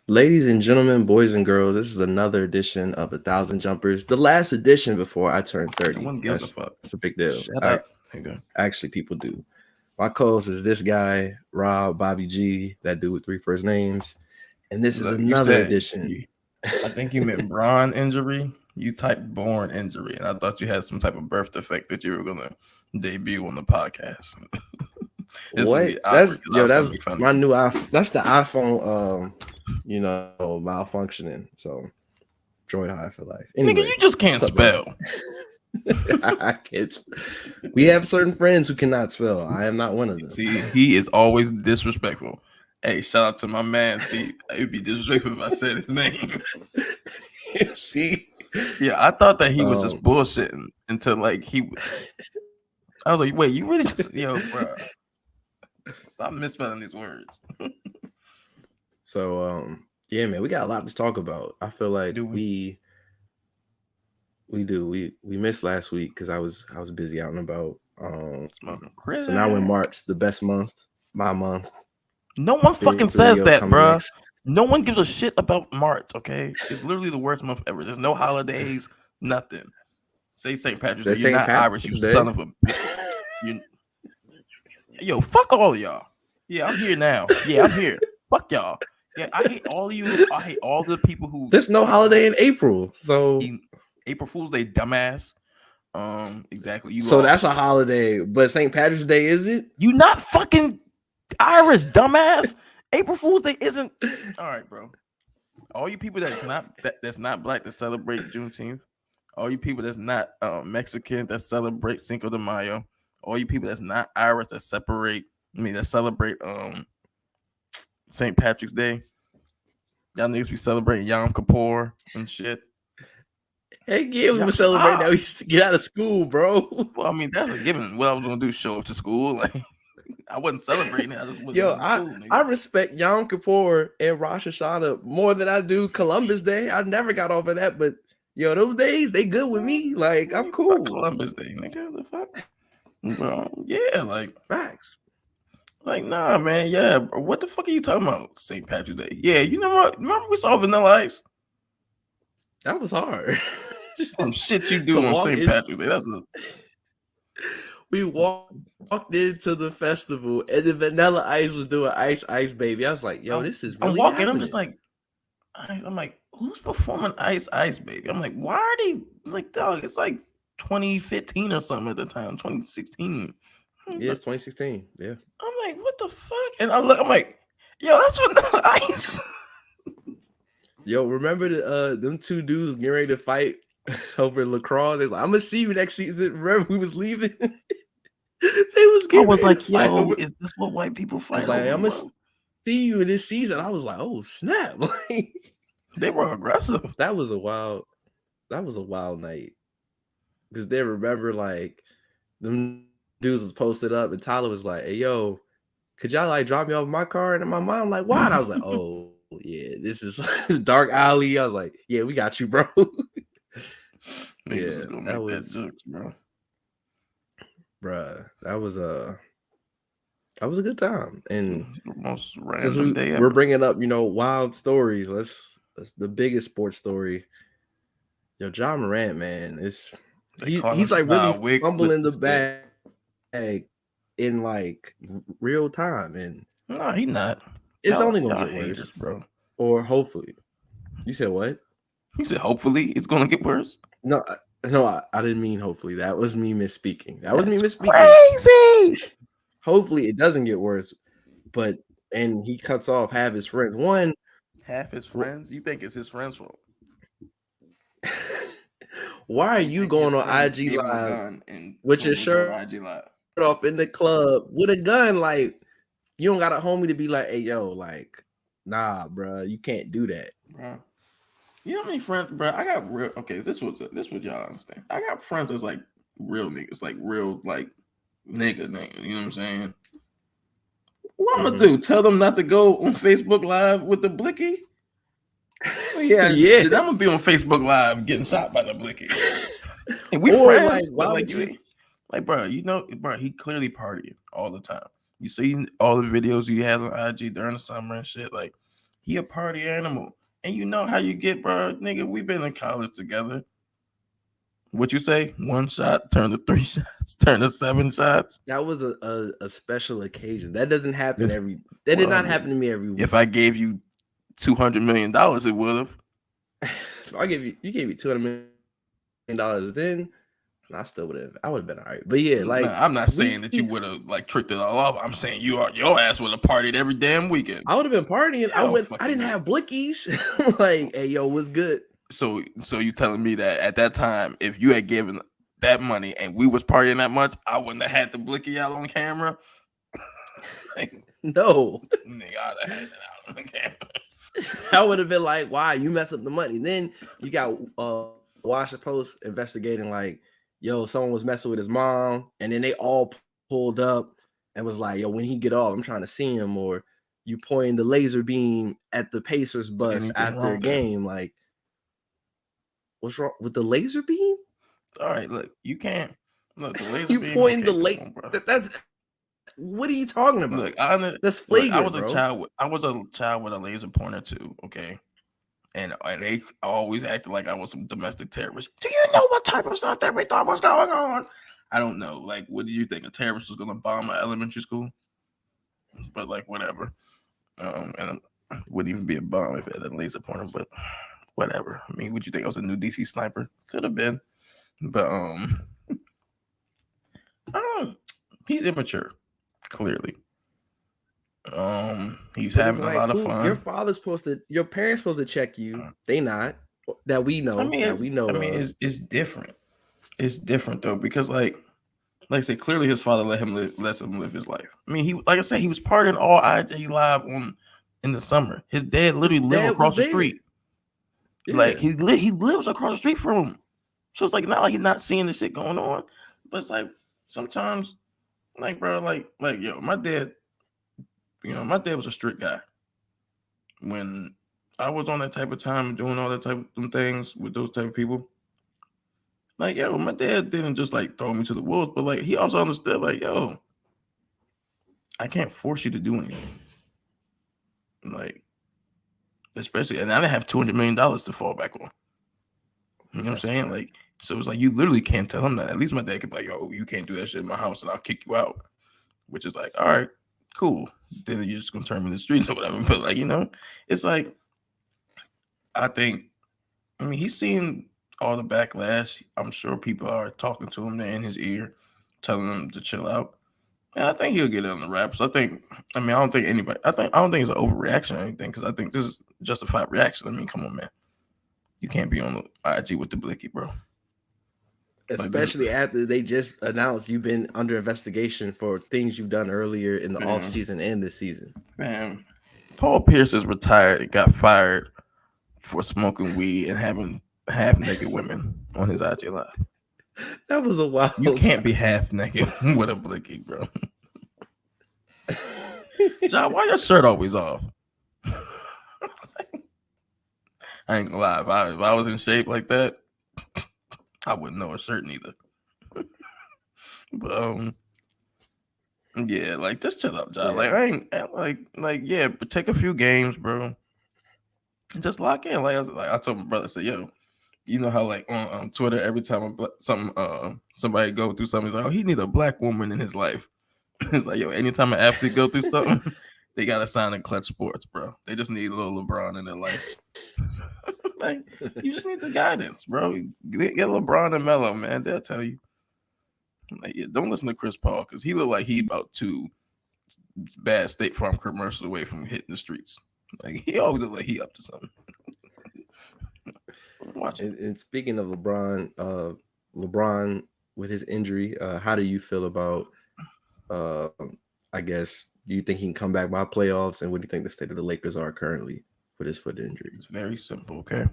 Ladies and gentlemen, boys and girls, this is another edition of A Thousand Jumpers. The last edition before I turned No 30. one gives a fuck. That's a big deal. Shut up, nigga. Actually, people do. My co-host is this guy, Rob Bobby G, that dude with three first names. And this is Look, another edition. I think you meant brawn injury. You typed born injury, and I thought you had some type of birth defect that you were gonna debut on the podcast. What? That's my new iPhone. That's the iPhone malfunctioning. So Droid High for life. Anyway, nigga, you just can't spell. I can't. We have certain friends who cannot spell. I am not one of them. See, he is always disrespectful. Hey, shout out to my man. See, it'd be disrespectful if I said his name. See? Yeah, I thought that he was just bullshitting until I was like, wait, you really just bro. Stop misspelling these words. So yeah, man, we got a lot to talk about. I feel like we do. We missed last week because I was busy out and about. So now we're March, the best month, my month. No one fucking says that, bruh. No one gives a shit about March, okay? It's literally the worst month ever. There's no holidays, nothing. Say St. Patrick's Day. You're not Irish, you son of a bitch. Yo, fuck all of y'all. Yeah, I'm here now. Yeah, I'm here. Fuck y'all. Yeah, I hate all of you. I hate all the people who... There's no holiday in April, so... April Fool's Day, dumbass. Exactly. So that's a holiday, but St. Patrick's Day is it? You not fucking Irish, dumbass. April Fool's Day isn't. All right, bro. All you people that's not black that celebrate Juneteenth. All you people that's not Mexican that celebrate Cinco de Mayo. All you people that's not Irish that celebrate St. Patrick's Day. Y'all niggas be celebrating Yom Kippur and shit. Hey, yeah, we were celebrating that we used to get out of school, bro. Well, I mean, that's a given. What I was gonna do, show up to school. Like, I wasn't celebrating it. I just wasn't I respect Yom Kippur and Rosh Hashanah more than I do Columbus Day. I never got off of that, but those days they good with me. Like, I'm cool. Columbus Day, nigga. The fuck? Bro, yeah, like facts. Like, nah, man, yeah, bro. What the fuck are you talking about? St. Patrick's Day. Yeah, you know what? Remember we saw Vanilla Ice? That was hard. Some shit you do on St. Patrick's Day. We walked into the festival and the Vanilla Ice was doing Ice Ice Baby. I was like, yo, this is really I'm walking. happening. I'm just like, I'm like, who's performing Ice Ice Baby? I'm like, why are they like, dog? It's like 2015 or something at the time, 2016. Yeah, it's 2016. Yeah. I'm like, what the fuck? And I'm like, yo, that's Vanilla Ice. Yo, remember them two dudes getting ready to fight over lacrosse? They was like, I'm gonna see you next season. Remember we was leaving? I was like, yo, is this what white people fight? I was like, I'm gonna see you in this season. I was like, oh snap. They were aggressive. That was a wild night. Because they remember like them dudes was posted up and Tyler was like, hey yo, could y'all like drop me off my car? And my mom like, why? And I was like, oh yeah, this is dark alley. I was like, yeah, we got you, bro. Yeah, that was jokes, bro. Bruh, that was a good time. And most random day we're bringing up, wild stories. Let's the biggest sports story. Yo, Ja Morant, man, he's like really fumbling the bag in like real time, and no, he's not. It's only gonna get worse, bro. Or hopefully. You said what? You said hopefully it's gonna get worse. No, I didn't mean hopefully. That was me misspeaking. Crazy. Hopefully it doesn't get worse, and he cuts off half his friends. Half his friends? You think it's his friends' fault? Why are you going on IG Live with your shirt off in the club with a gun? Like, you don't got a homie to be like, hey, yo, like, nah, bro, you can't do that. Bro. You know how many friends, bro? I got real. Okay, this was y'all understand. I got friends that's like real niggas, like real like nigga name. You know what I'm saying? What I'm gonna do? Tell them not to go on Facebook Live with the blicky? Yeah. I'm gonna be on Facebook Live getting shot by the blicky. And we friends, bro. Bro, he clearly partying all the time. You see all the videos you had on IG during the summer and shit. Like, He a party animal. And you know how you get, bro. Nigga, we been in college together. What you say? 1 shot, turn to 3 shots, turn to 7 shots. That was a special occasion. That doesn't happen This- that did well, not happen to me every week. If I gave you $200 million, it would have. If you gave me $200 million then, I still would have. I would have been all right. But yeah, like Nah, I'm not saying that you would have like tricked it all off. I'm saying your ass would have partied every damn weekend. I would have been partying. Hell I fucking didn't no. have blickies. Like, hey, yo, what's good? So you telling me that at that time, if you had given that money and we was partying that much, I wouldn't have had the blicky out on camera? Like, No. nigga, I'd have had that out on camera. I would have been like, why you mess up the money? Then you got Washington Post investigating like, yo, someone was messing with his mom, and then they all pulled up and was like, yo, when he get off, I'm trying to see him, or you pointing the laser beam at the Pacers bus after a game. Like, what's wrong with the laser beam? All right, look, you can't look the laser You beam. pointing the laser. that's what are you talking about? Look, that's flagrant. I was bro. I was a child with a laser pointer too. Okay. And they always acted like I was some domestic terrorist. Do you know what type of stuff that we thought was going on? I don't know. Like, what do you think? A terrorist was going to bomb an elementary school? But, like, whatever. And it wouldn't even be a bomb if it had a laser pointer, but whatever. I mean, would you think I was a new DC sniper? Could have been. But, he's immature, clearly. He's having a lot of fun. Your parents supposed to check you. They not that we know. I mean, it's different. It's different though, because like I said, clearly his father lets him live his life. I mean, like I said, he was partying all IG Live in the summer. His dad literally lived across the street. Yeah. Like he lives across the street from him. So it's like not like he's not seeing the shit going on, but it's like sometimes, like bro, like yo, my dad. You know, my dad was a strict guy. When I was on that type of time, doing all that type of things with those type of people, like, yo, my dad didn't just like throw me to the wolves, but like he also understood, like, yo, I can't force you to do anything. Like, especially, and I didn't have $200 million to fall back on. You know what I'm saying? Like, so it was like you literally can't tell him that. At least my dad could be like, yo, you can't do that shit in my house, and I'll kick you out. Which is like, all right. Cool. Then you're just gonna turn me in the streets or whatever. But like, you know, it's like I mean, he's seeing all the backlash. I'm sure people are talking to him there in his ear, telling him to chill out. And I think he'll get it on the raps. I don't think it's an overreaction or anything, because I think this is justified reaction. I mean, come on, man. You can't be on the IG with the blicky, bro. Especially after they just announced you've been under investigation for things you've done earlier in the offseason and this season. Man, Paul Pierce is retired and got fired for smoking weed and having half-naked women on his IG Live. That was a wild. You can't be half-naked with a blicky, bro. John, why your shirt always off? I ain't gonna lie. If I was in shape like that, I wouldn't know a shirt neither. But yeah, like just chill out, John. Yeah. Like I ain't like yeah, but take a few games, bro, and just lock in. Like I told my brother, I said, yo, you know how like on Twitter, every time somebody go through something, he's like, oh, he need a black woman in his life. It's like, yo, anytime an athlete go through something, they gotta sign in Clutch Sports, bro. They just need a little LeBron in their life. Like, you just need the guidance, bro. Get LeBron and Melo, man. They'll tell you. Like, yeah, don't listen to Chris Paul, because he look like he about 2 bad State Farm commercials away from hitting the streets. Like, he always look like he up to something. Watch it. And speaking of LeBron, LeBron with his injury, how do you feel about? I guess, do you think he can come back by playoffs? And what do you think the state of the Lakers are currently with his foot injury? It's very simple, okay?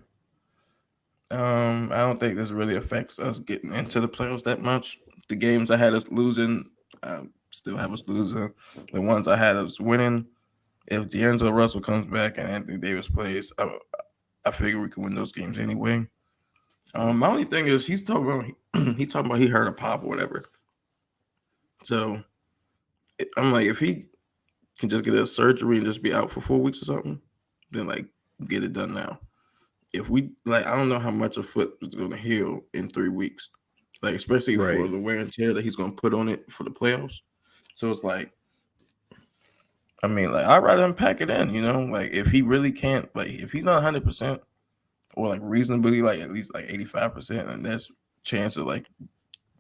I don't think this really affects us getting into the playoffs that much. The games I had us losing, still have us losing. The ones I had us winning, if D'Angelo Russell comes back and Anthony Davis plays, I figure we can win those games anyway. My only thing is he's talking about he hurt a pop or whatever. So I'm like, if he can just get a surgery and just be out for 4 weeks or something, then like get it done now. If we like, I don't know how much a foot is going to heal in 3 weeks, like especially for Right. the wear and tear that he's going to put on it for the playoffs. So it's like, I mean, like I'd rather him pack it in, you know, like if he really can't, like if he's not 100% or like reasonably like at least like 85%, and there's chance of like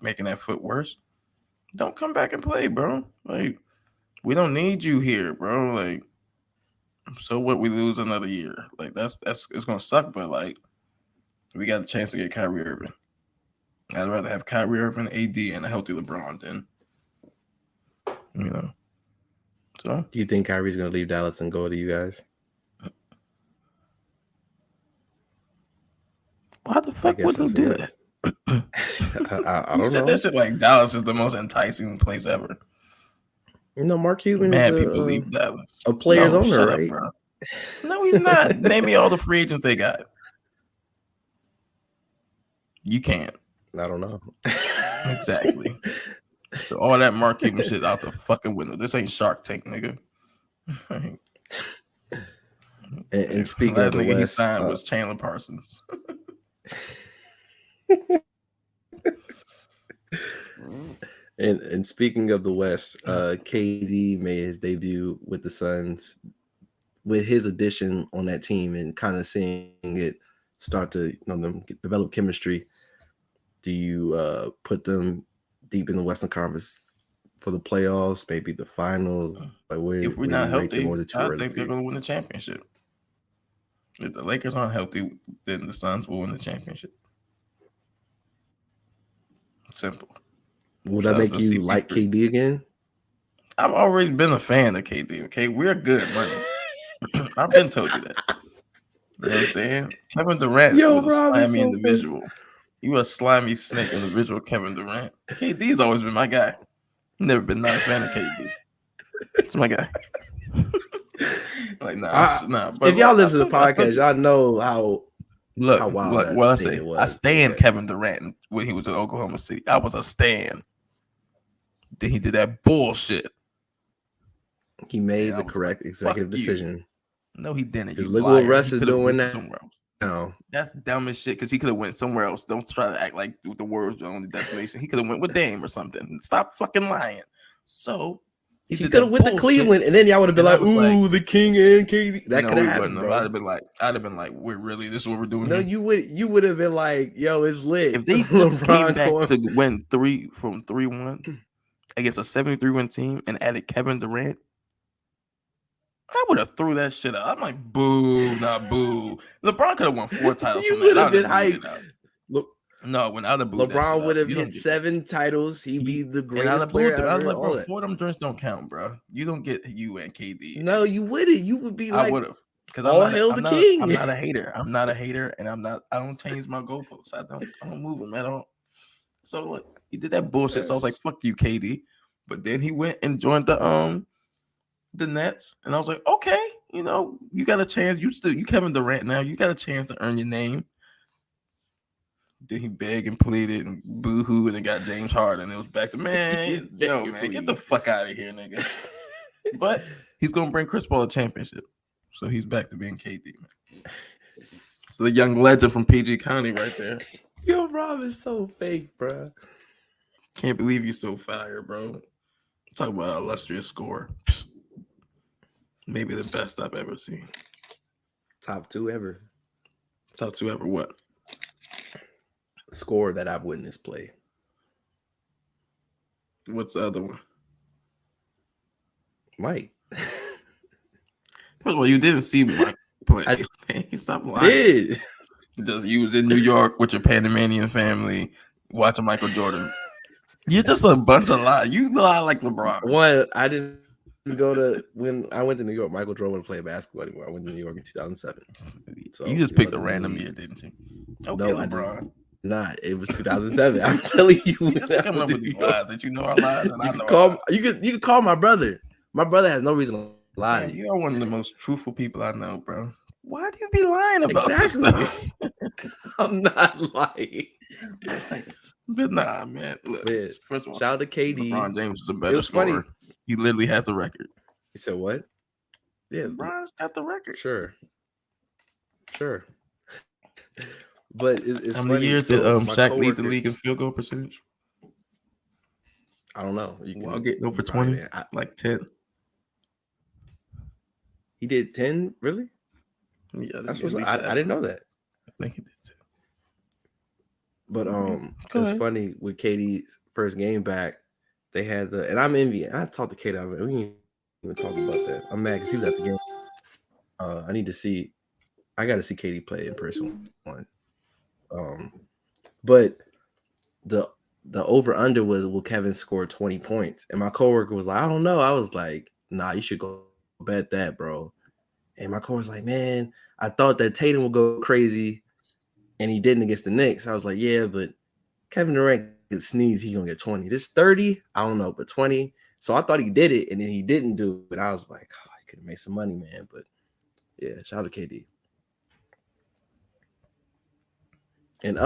making that foot worse, don't come back and play, bro. Like we don't need you here, bro. Like, so what? We lose another year. Like that's it's gonna suck, but like we got a chance to get Kyrie Irving. I'd rather have Kyrie Irving, AD, and a healthy LeBron than, you know. So Do you think Kyrie's gonna leave Dallas and go to you guys? why the fuck wouldn't he do yes. that? I You don't said know. that shit like Dallas is the most enticing place ever. You know, Mark Cuban Mad is people leave Dallas. a player's No, owner, shut up, right? bro. No, he's not. Name me all the free agents they got. You can't. I don't know. Exactly. So all that Mark Cuban shit out the fucking window. This ain't Shark Tank, nigga. And speaking last of the nigga he West, signed was Chandler Parsons. and speaking of the West, KD made his debut with the Suns. With his addition on that team and kind of seeing it start to develop chemistry, do you put them deep in the Western Conference for the playoffs, maybe the finals? Like If we're not healthy, I think they're going to win the championship. If the Lakers aren't healthy, then the Suns will win the championship. Simple. Would that make you like KD again? I've already been a fan of KD. Okay, we're good money. I've been told you that. You know what I'm saying? Kevin Durant was a slimy individual. You were a slimy snake individual, Kevin Durant. KD's always been my guy. Never been not a fan of KD. It's my guy. Like nah. But if y'all listen to the podcast, y'all know how wild what I say. Was. I stand Kevin Durant when he was in Oklahoma City. I was a stan. Then he did that bullshit. He made the correct executive decision. No, he didn't. Because look what Russ is doing now. Somewhere else. No, that's dumb as shit. Because he could have went somewhere else. Don't try to act like the world's the only destination. He could have went with Dame or something. Stop fucking lying. So he could have went to Cleveland, and then y'all would have been like, "Ooh, the King and KD." That could have happened. I'd have been like, "We're really this is what we're doing." No, here? you would have been like, "Yo, it's lit." If they just came back to win 3-1 against a 73-win team and added Kevin Durant, I would have threw that shit out. I'm like, boo, not boo. LeBron could have won 4 titles. You would have been hyped. No, when I'd have booed LeBron would have hit 7 titles. He'd be the greatest player ever. 4 of them drinks don't count, bro. You don't get you and KD. No, you wouldn't. You would be like, I would have. Because all hail the king. I'm not a hater. And I don't change my goalposts. I don't move them at all. So look, he did that bullshit. Yes. So I was like, fuck you, KD. But then he went and joined the Nets, and I was like, okay, you got a chance. You Kevin Durant now. You got a chance to earn your name. Then he begged and pleaded and boo-hooed and got James Harden. It was back to man, get the fuck out of here, nigga. But he's gonna bring Chris Paul a championship, so he's back to being KD, man. It's the young legend from PG County right there. Yo, Rob is so fake, bro. Can't believe you're so fire, bro. Talk about an illustrious score. Maybe the best I've ever seen. Top 2 ever. Top 2 ever what? Score that I've witnessed play. What's the other one? Mike. First of all, you didn't see Mike play. Stop lying. Did. You was in New York with your Panamanian family watching Michael Jordan. You're just a bunch of lies. You lie like LeBron. One, I didn't go to when I went to New York. Michael Jordan wouldn't play basketball anymore. I went to New York in 2007. So you just picked a random year, didn't you? Okay, no, LeBron. Not. It was 2007. I'm telling you. You're coming up with these lies that you know are lies, and I know. You can call my brother. My brother has no reason to lie. Man, you are one of the most truthful people I know, bro. Why do you be lying about this stuff? I'm not lying. But nah, man. Look, first of all, shout out to KD. LeBron James is a better scorer. Funny. He literally has the record. You said what? Yeah, LeBron's got the record. Sure. Sure. But it's How many funny. years did So my Shaq lead the coworker, league in field goal percentage? I don't know. You Well, I'll can get over probably 20, like 10. he did 10, really? Yeah, That's at what's least I didn't 7. know that. I think he did too. But Go it's ahead. funny with KD's first game back, they had and I'm envying. I talked to KD, we didn't even talk about that. I'm mad because he was at the game. I need to see. I got to see KD play in person one. But the over under was will Kevin score 20 points, and my coworker was like, I don't know. I was like, nah, you should go bet that, bro. And my coworker was like, man, I thought that Tatum would go crazy, and he didn't against the Knicks. I was like, yeah, but Kevin Durant could sneeze, he's gonna get 20. This 30, I don't know, but 20. So I thought he did it, and then he didn't do it. I was like, oh, I could have made some money, man. But yeah, shout out to KD. And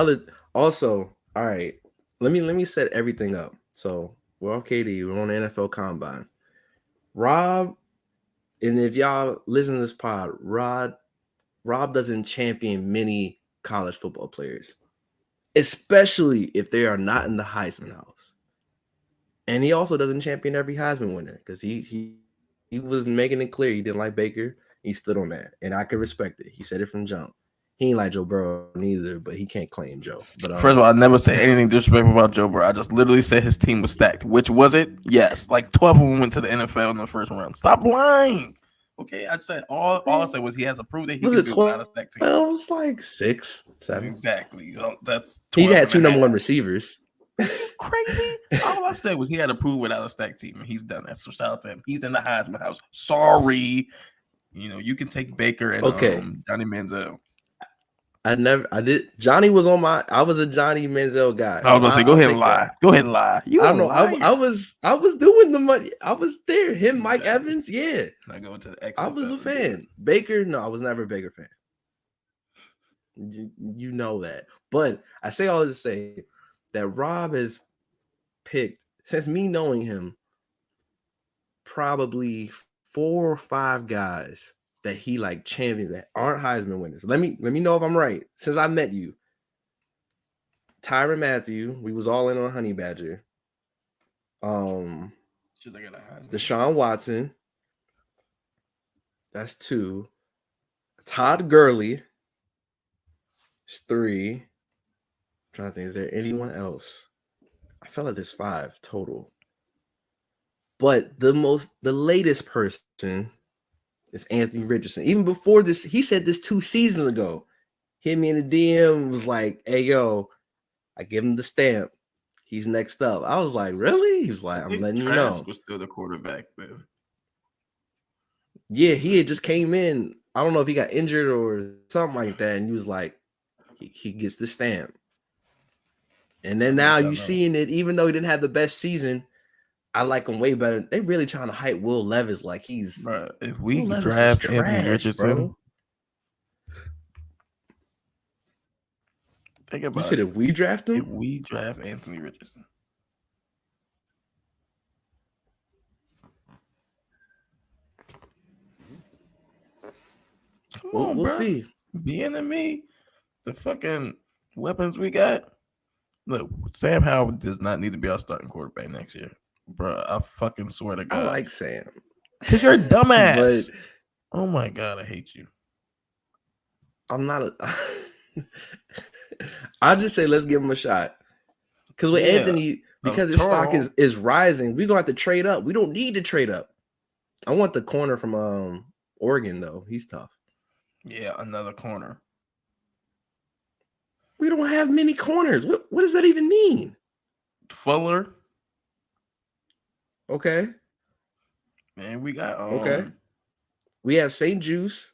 also, all right, let me set everything up. So we're on KD, we're on the NFL Combine. Rob, and if y'all listen to this pod, Rob doesn't champion many college football players, especially if they are not in the Heisman house. And he also doesn't champion every Heisman winner because he was making it clear he didn't like Baker. He stood on that, and I could respect it. He said it from jump. He ain't like Joe Burrow neither, but he can't claim Joe. But First of all, I never said anything disrespectful about Joe Burrow. I just literally said his team was stacked. Which was it? Yes. Like 12 of them went to the NFL in the first round. Stop lying. Okay, I said all I said was he has to prove that he was can it do 12? without a stacked team. It was like 6, 7. Exactly. Well, that's He 12 had 2 and a number 1 half. receivers. Crazy. All I said was he had to prove without a stacked team, and he's done that. So shout out to him. He's in the Heisman house. Sorry. You know, you can take Baker and Johnny Manziel. I did. Johnny was I was a Johnny Manziel guy. I was gonna say, go ahead and lie. Go ahead and lie. You I don't know. I was doing the money. I was there. Him, Mike Evans, yeah. I go to the I was a fan. Baker, no, I was never a Baker fan. You know that. But I say all this to say that Rob has picked, since me knowing him, probably 4 or 5 guys that he like champions that aren't Heisman winners. Let me know if I'm right. Since I met you, Tyrann Mathieu, we was all in on Honey Badger. Deshaun Watson, that's 2. Todd Gurley, it's 3. I'm trying to think, is there anyone else? I felt like there's 5 total. But the latest person is Anthony Richardson. Even before this, he said this 2 seasons ago. Hit me in the DM, was like, hey, yo, I give him the stamp. He's next up. I was like, really? He was like, I'm letting you know. Was still the quarterback then. Yeah, he had just came in. I don't know if he got injured or something like that. And he was like, he gets the stamp. And then now you seeing it, even though he didn't have the best season, I like him way better. They really trying to hype Will Levis like he's. Bro, if we draft Anthony Richardson, bro. Think about you said if we draft him? If we draft Anthony Richardson. Come on, we'll bro. see. Being and me, the fucking weapons we got. Look, Sam Howell does not need to be our starting quarterback next year. Bro, I fucking swear to God. I like Sam. Because you're a dumbass. Oh my God, I hate you. I'm not I just say let's give him a shot. Because with Anthony, because his stock is rising, we're gonna have to trade up. We don't need to trade up. I want the corner from Oregon though. He's tough. Yeah, another corner. We don't have many corners. What does that even mean? Fuller. Okay. Man, we got okay. We have St. Juice.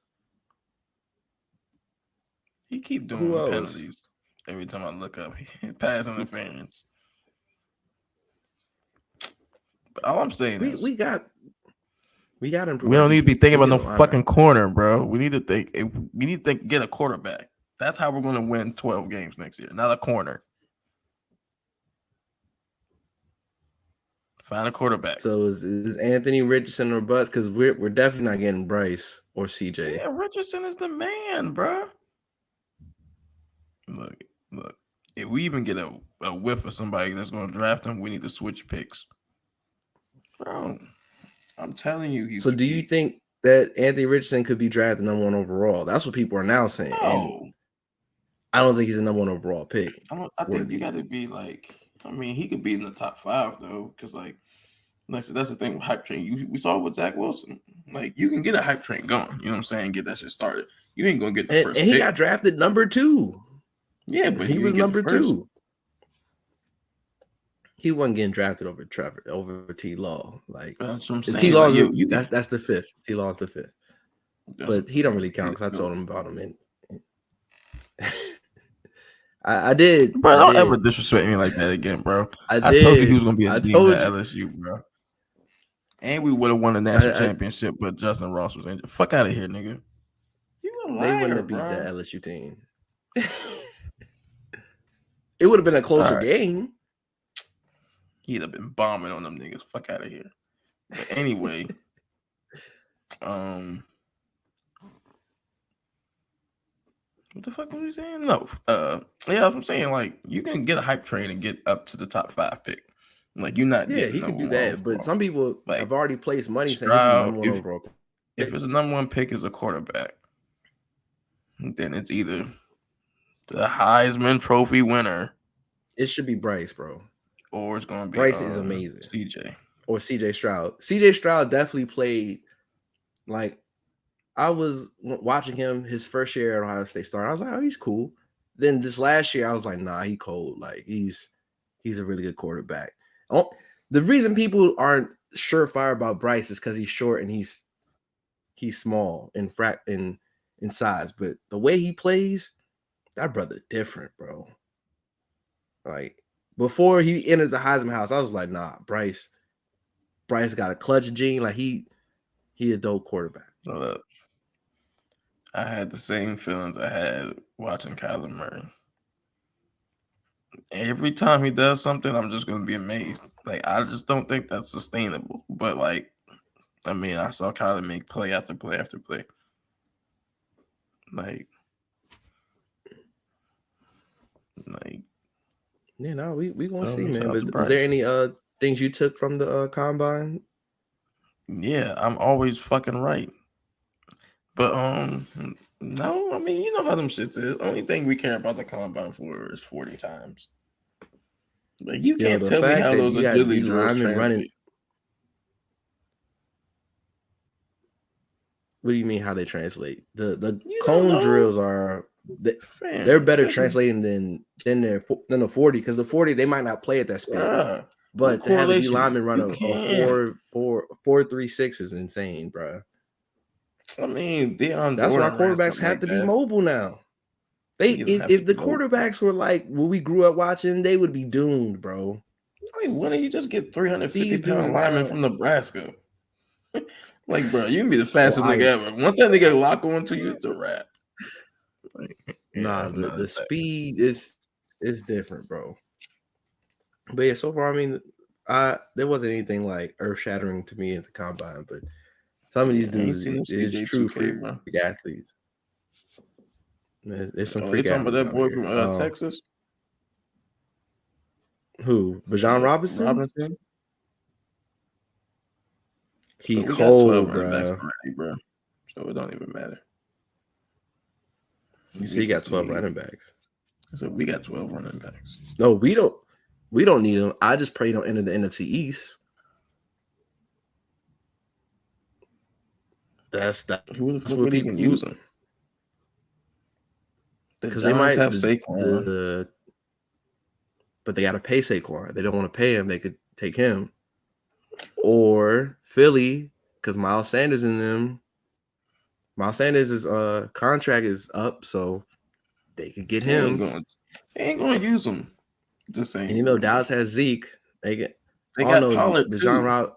He keep doing penalties every time I look up. Pass interference. But all I'm saying is we got improvement. We don't need to be thinking about no fucking corner, bro. We need to think. We need to get a quarterback. That's how we're going to win 12 games next year. Not a corner. Find a quarterback. So is Anthony Richardson or bust? Because we're definitely not getting Bryce or CJ. Yeah, Richardson is the man, bro. Look. If we even get a whiff of somebody that's going to draft him, we need to switch picks, bro. I'm telling you, So do you think that Anthony Richardson could be drafted number 1 overall? That's what people are now saying. No. And I don't think he's a number 1 overall pick. I think you got to be like, I mean, he could be in the top 5 though, because like I said, that's the thing with hype train. We saw with Zach Wilson. Like, you can get a hype train going. You know what I'm saying? Get that shit started. You ain't gonna get the first. And he got drafted number 2. Yeah, but he was number 2. He wasn't getting drafted over T Law. Like, that's what I'm saying. T Law, like, that's the 5th. T Law's the 5th. But he don't really count because I told him about him. And I did. Bro, don't ever disrespect me like that again, bro. I told you he was gonna be a dean at LSU, bro. And we would have won the national championship, but Justin Ross was injured. Fuck out of here, nigga. You a liar, they wouldn't have beat that LSU team. It would have been a closer game. He'd have been bombing on them niggas. Fuck out of here. But anyway, what the fuck was we saying? No. Yeah, that's what I'm saying. Like, you can get a hype train and get up to the top 5 pick. Like, you're not. Yeah, he can do that. But some people have already placed money saying number 1 overall. If it's a number 1 pick as a quarterback, then it's either the Heisman Trophy winner. It should be Bryce, bro. Or it's going to be Bryce is amazing. CJ. Or CJ Stroud. CJ Stroud definitely played like I was watching him his first year at Ohio State start. I was like, oh, he's cool. Then this last year, I was like, nah, he cold. Like he's a really good quarterback. The reason people aren't surefire about Bryce is because he's short and he's small in size. But the way he plays, that brother different, bro. Like before he entered the Heisman house, I was like, nah, Bryce got a clutch gene. Like he a dope quarterback. I had the same feelings I had watching Kyler Murray. Every time he does something, I'm just gonna be amazed. Like I just don't think that's sustainable. But like, I mean, I saw Kyler make play after play after play. Like, yeah, no, we gonna see, man. But was there any things you took from the combine? Yeah, I'm always fucking right. But no, I mean, you know how them shits is. Only thing we care about the combine for is 40 times. Like you can't tell me how those agility drills translate. What do you mean how they translate? The cone drills are they're better translating than the 40 because the 40 they might not play at that speed. But to have a D lineman run a 4.36 is insane, bro. I mean, that's why our quarterbacks have to be mobile now. If the quarterbacks were like what we grew up watching, they would be doomed, bro. I mean, why don't you just get 350-pound linemen from Nebraska? Like, bro, you can be the fastest nigga ever. Once that nigga lock onto you, it's a wrap. Like, the speed is different, bro. But yeah, so far, I mean, there wasn't anything like earth shattering to me at the combine, but some of these dudes is true for athletes. There's some freak talking about that boy from Texas. Who? Bijan Robinson? He cold, bro. So it don't even matter. You see, he got 12 running backs. So we got 12 running backs. No, we don't need them. I just pray don't enter the NFC East. That's what people use them. Because they might have Saquon. But they got to pay Saquon. They don't want to pay him. They could take him. Or Philly, because Miles Sanders in them. Miles Sanders' contract is up, so they could get him. They ain't going to use him. The same. And you know, Dallas has Zeke. They got Pollard.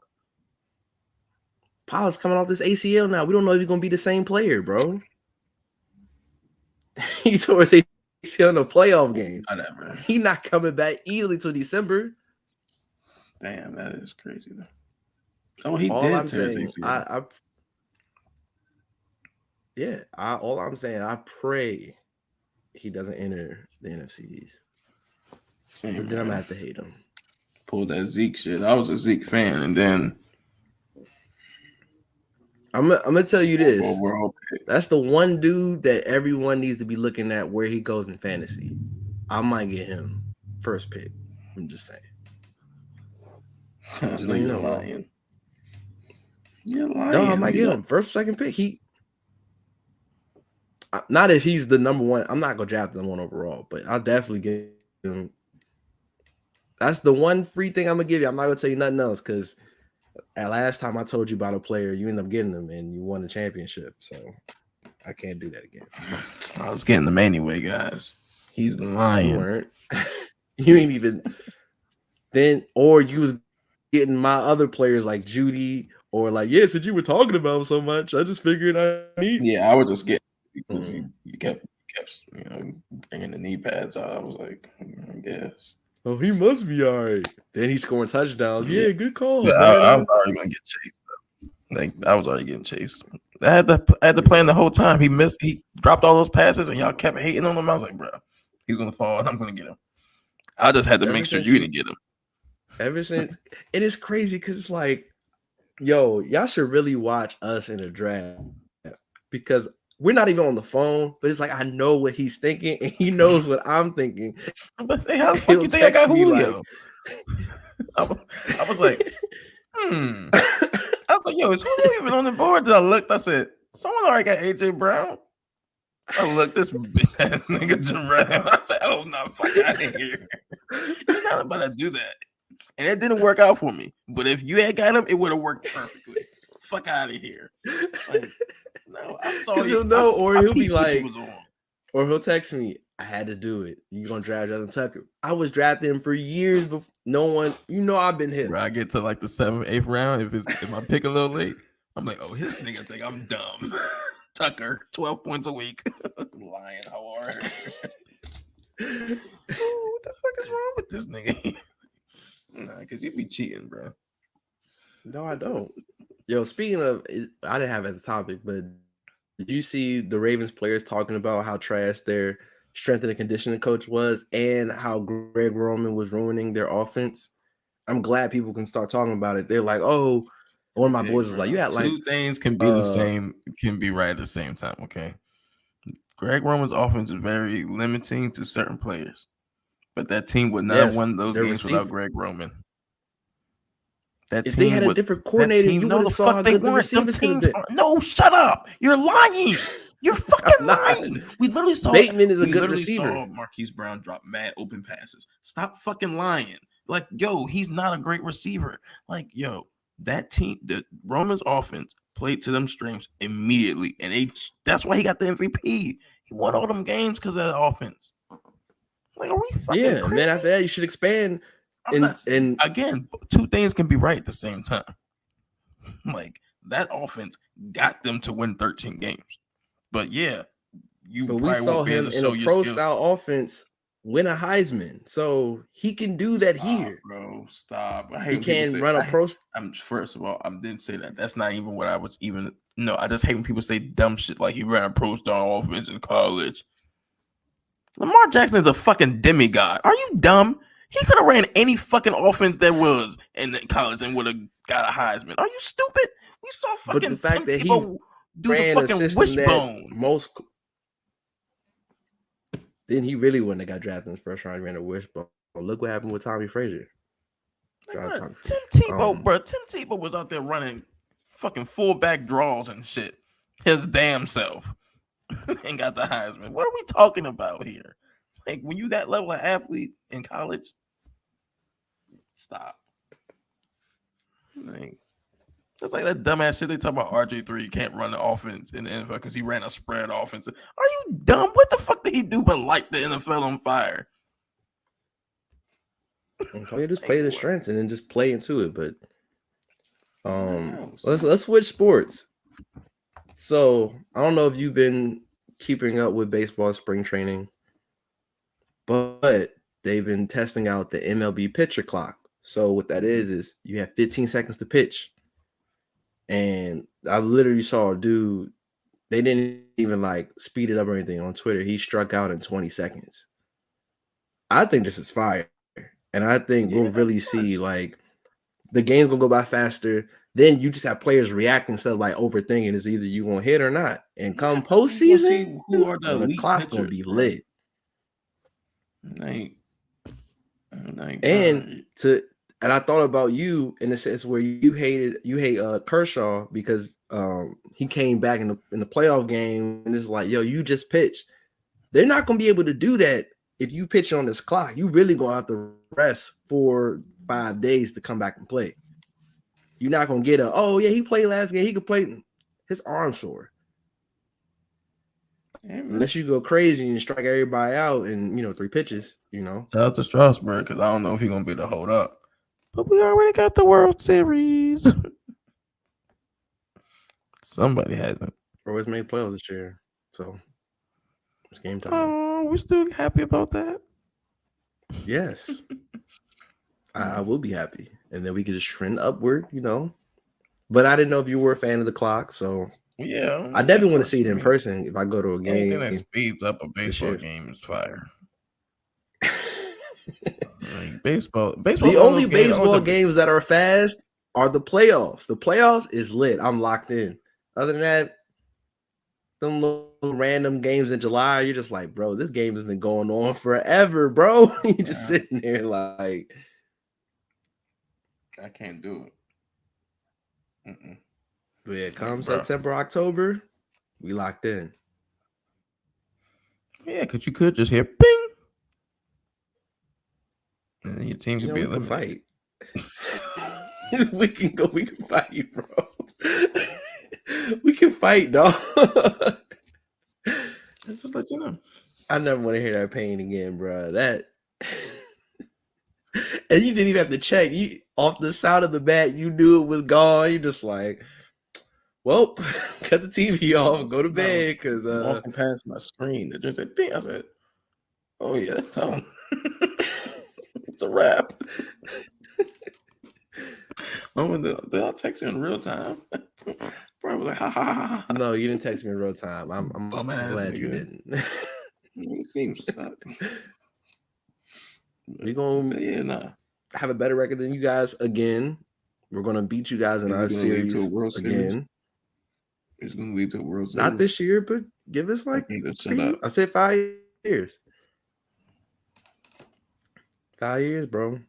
Pollard's coming off this ACL now. We don't know if he's going to be the same player, bro. He tore his ACL in a playoff game. Whatever. He's not coming back easily till December. Damn, that is crazy though. Oh, he All did I'm tear his saying, ACL. all I'm saying, I pray he doesn't enter the NFCs. Hey, Then I'm gonna man. have to hate him. Pulled that Zeke shit. I was a Zeke fan, and then I'm gonna tell you this. overall pick. That's the one dude that everyone needs to be looking at where he goes in fantasy. I might get him first pick. I'm just saying. Just No, let you you're know, bro. lying. You're lying. No, I might get him first, second pick. Not if he's the number one. I'm not gonna draft the number one overall, but I'll definitely get him. That's the one free thing I'm gonna give you. I'm not gonna tell you nothing else because at last time I told you about a player, you end up getting him and you won the championship. So I can't do that again. I was getting them anyway, guys. He's lying. You weren't. You ain't even then, or you was getting my other players like Judy, or like, yeah, since you were talking about him so much, I just figured I need. Yeah, I was just getting because you kept bringing the knee pads out. I was like, I guess. Oh, he must be all right. Then he's scoring touchdowns. Yeah, good call. But I was already gonna get chased. Like I was already getting chased. I had to play him the whole time. He dropped all those passes, and y'all kept hating on him. I was like, bro, he's gonna fall, and I'm gonna get him. I just had to make sure you didn't get him. Ever since it is crazy because it's like, yo, y'all should really watch us in a draft because we're not even on the phone, but it's like I know what he's thinking and he knows what I'm thinking. I'm about to say, how the fuck you think I got Julio? Like, I was like, I was like, yo, is Julio even on the board? Then I looked, I said, someone already got AJ Brown. I looked, this bitch ass nigga Jerome. I said, oh no, fuck out of here. You're not about to do that. And it didn't work out for me. But if you had got him, it would have worked perfectly. Fuck out of here. Like, no, I saw you. He'll know, or he'll be like, or he'll text me, I had to do it. You're gonna draft Justin Tucker. I was drafting him for years before no one, I've been hit. Bro, I get to like the 7th, 8th round. If I pick a little late, I'm like, oh, his nigga think I'm dumb. Tucker, 12 points a week. Lying hard. Oh, what the fuck is wrong with this nigga? Nah, because you be cheating, bro. No, I don't. Yo, speaking of, I didn't have it as a topic, but did you see the Ravens players talking about how trash their strength and conditioning coach was and how Greg Roman was ruining their offense? I'm glad people can start talking about it. They're like, oh, one of my boys was like, you had like two things can be the same, can be right at the same time, okay? Greg Roman's offense is very limiting to certain players, but that team would not have won those games without Greg Roman. If they had a different coordinator, you would have saw how good the receivers could have been. No, shut up. You're lying. You're fucking lying. We literally saw Bateman is a good receiver. Marquise Brown drop mad open passes. Stop fucking lying. Like, yo, he's not a great receiver. Like, yo, that team, the Roman's offense played to them strengths immediately, and that's why he got the MVP. He won all them games because of that offense. Like, are we fucking crazy? And then after that, you should expand. And again, two things can be right at the same time. Like, that offense got them to win 13 games. But yeah, but we saw him in a pro-style offense win a Heisman, so he can do that here. Bro, stop! He can run a pro. First of all, I didn't say that. That's not even what I was even. No, I just hate when people say dumb shit like he ran a pro-style offense in college. Lamar Jackson is a fucking demigod. Are you dumb? He could have ran any fucking offense there was in college and would have got a Heisman. Are you stupid? We saw fucking but the fact that he do the fucking wishbone. Then he really wouldn't have got drafted in his first round. He ran a wishbone. Look what happened with Tommy Frazier. Tim Tebow was out there running fucking fullback draws and shit. His damn self. And got the Heisman. What are we talking about here? Like, when you that level of athlete in college, stop. Like, that's like that dumbass shit they talk about. RG3 can't run the offense in the NFL because he ran a spread offense. Are you dumb? What the fuck did he do but light the NFL on fire? So you just play the strengths and then just play into it. But let's switch sports. So I don't know if you've been keeping up with baseball spring training, but they've been testing out the MLB pitcher clock. So what that is you have 15 seconds to pitch. And I literally saw a dude, they didn't even like speed it up or anything on Twitter. He struck out in 20 seconds. I think this is fire. And I think we'll really see like the game's gonna go by faster. Then you just have players reacting instead of like overthinking. It's either you gonna hit or not. And come postseason, who are the clock's gonna be lit. And I thought about you in the sense where you hate Kershaw because he came back in the playoff game and it's like, yo, you just pitched. They're not gonna be able to do that if you pitch on this clock. You really gonna have to rest 4-5 days to come back and play. You're not gonna get he played last game. He could play his arm sore. Unless you go crazy and strike everybody out in 3 pitches, Shout out to Strasburg because I don't know if he's gonna be able to hold up. But we already got the World Series. Somebody hasn't. Always made playoffs this year, so it's game time. Oh, we're still happy about that. Yes, I will be happy, and then we could just trend upward, But I didn't know if you were a fan of the clock, so yeah, I definitely want to see it in person. If I go to a game, anything that speeds up a baseball game is fire. Like baseball. The only baseball games that are fast are the playoffs. The playoffs is lit. I'm locked in. Other than that, them little random games in July, you're just like, bro, this game has been going on forever, bro. You're just sitting there like, I can't do it. But yeah, come September, October, we locked in. Yeah, because you could just hear bing. And then your team could be eliminated. Fight. We can fight, bro. We can fight, dog. Just let you know. I never want to hear that pain again, bro. That and you didn't even have to check. You off the side of the bat, you knew it was gone. You just like, well, cut the TV off, go to bed. Because walking past my screen, it just said bing. I said, oh yeah, that's Tom. It's a wrap. They'll text you in real time. Probably like, ha ha ha. No, you didn't text me in real time. I'm glad you didn't. Your team sucked. We're gonna have a better record than you guys again. We're gonna beat you guys in our series again. It's gonna lead to a World Series. Not this year, but give us like I said 5 years. 5 years, bro.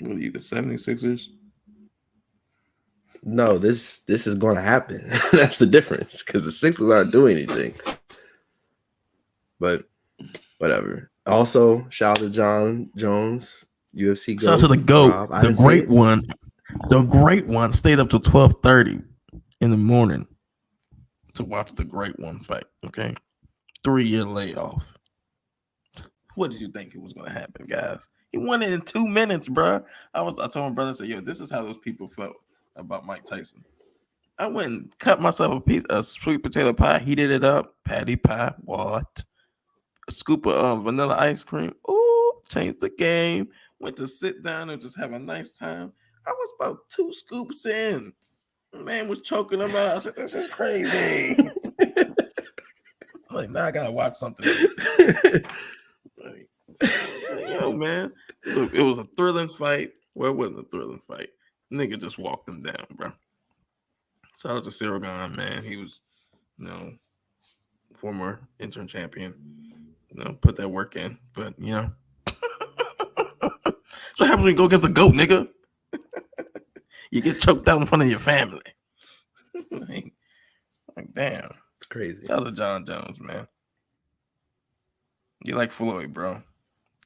What are you, the 76ers? No, this is going to happen. That's the difference because the Sixers aren't doing anything. But whatever. Also, shout out to John Jones, UFC GOAT. Shout out to the GOAT, the great one. The great one stayed up till 12:30 in the morning to watch the great one fight. Okay, 3-year layoff. What did you think it was going to happen, guys? He won it in 2 minutes, bro. I told my brother, I said, yo, this is how those people felt about Mike Tyson. I went and cut myself a sweet potato pie, heated it up, patty pie, what? A scoop of vanilla ice cream. Ooh, changed the game. Went to sit down and just have a nice time. I was about 2 scoops in. Man was choking him out. I said, this is crazy. Like, now I gotta watch something. Yo, man. It was a thrilling fight. Well, it wasn't a thrilling fight. Nigga just walked him down, bro. Shout out to Cyril Gane, man. He was, former interim champion. Put that work in. But, that's what happens when you go against a GOAT, nigga. You get choked out in front of your family. like, damn. It's crazy. Shout out to John Jones, man. You like Floyd, bro.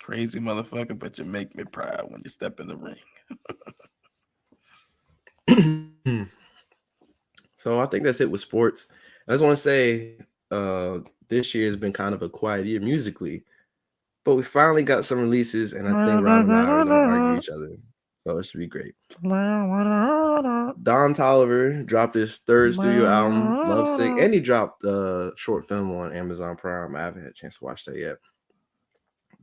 Crazy motherfucker, but you make me proud when you step in the ring. So I think that's it with sports. I just want to say this year has been kind of a quiet year musically, but we finally got some releases, and I think Rob and I are going to argue each other. So it should be great. Don Toliver dropped his 3rd studio album, Lovesick, and he dropped the short film on Amazon Prime. I haven't had a chance to watch that yet.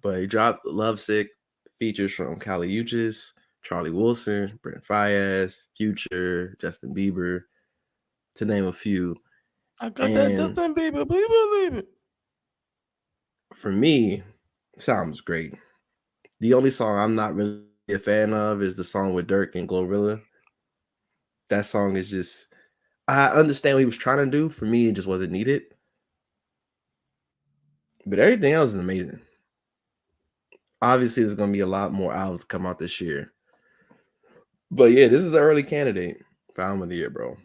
But he dropped Lovesick, features from Kali Uchis, Charlie Wilson, Brent Faiyaz, Future, Justin Bieber, to name a few. I got that Justin Bieber, believe it. For me, sounds great. The only song I'm not really a fan of is the song with Dirk and Glorilla. That song is just, I understand what he was trying to do. For me, it just wasn't needed. But everything else is amazing. Obviously, there's going to be a lot more albums come out this year. But yeah, this is an early candidate for album of the year, bro.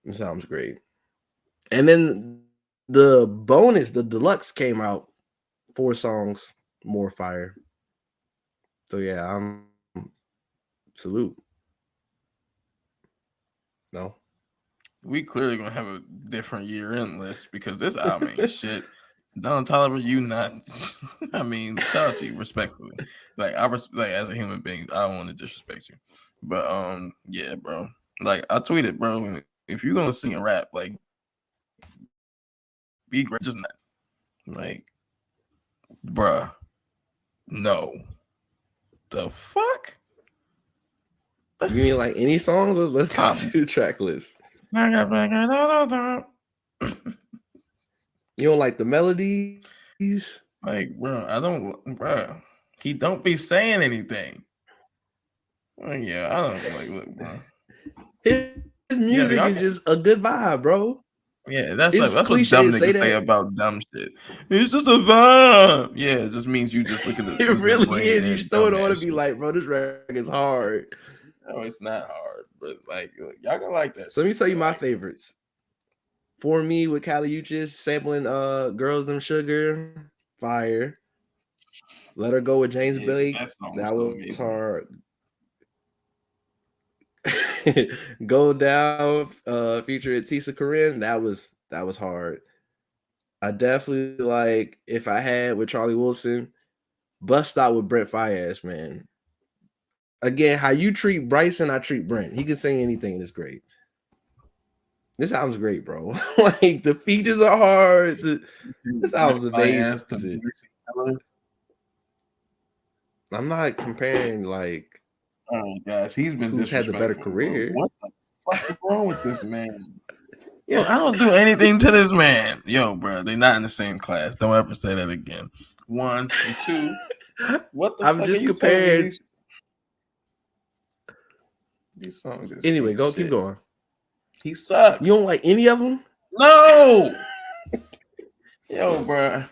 It sounds great. And then the bonus, the deluxe came out. 4 songs, more fire. So yeah, I'm salute. No. We clearly gonna have a different year-end list because this album ain't shit. Don Toliver, you not. I mean, shout out to you respectfully. Like like as a human being, I don't want to disrespect you, but yeah, bro. Like I tweeted, bro. If you're gonna sing and rap, like be great, just not like, bruh. No, the fuck. You mean like any song? Let's go through the track list. You don't like the melodies? Like, bro, I don't, bro. He don't be saying anything. Well, yeah, I don't like. Look, bro. His music is just a good vibe, bro. Yeah, that's what dumb niggas say about dumb shit. It's just a vibe. Yeah, it just means you just look at the. It really is. You just throw it on and be like, bro, this record is hard. No, it's not hard, but like y'all gonna like that. So let me tell you my favorites. For Me with Kali Uchis sampling Girls Them Sugar, fire. Let Her Go with James Blake, that was hard. Go Down featuring Tisa Corinne, that was hard. I definitely like If I Had with Charlie Wilson. Bust Out with Brent Faiyaz, man. Again, how you treat Bryson, I treat Brent. He can sing anything and it's great. This album's great, bro. Like the features are hard. This album's amazing. I'm not comparing like. Oh guys, he's been who's had the better career. What the fuck is wrong with this man? Yo, I don't do anything to this man. Yo, bro, they're not in the same class. Don't ever say that again. 1 and 2. What the? I'm just comparing. These songs. Anyway, keep going. He sucked. You don't like any of them? No. Yo, bro.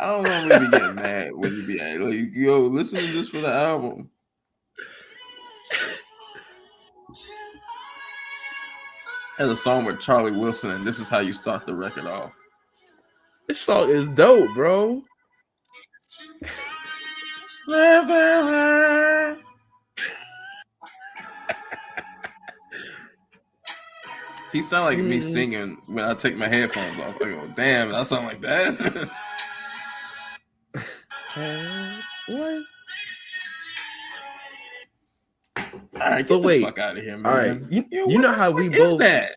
I don't know when you be getting mad when you be like, yo, listen to this for the album. Has a song with Charlie Wilson, and this is how you start the record off. This song is dope, bro. He sound like me singing when I take my headphones off. I go, damn, I sound like that. What? All right, get the fuck out of here, man. All right, you know how we both. That?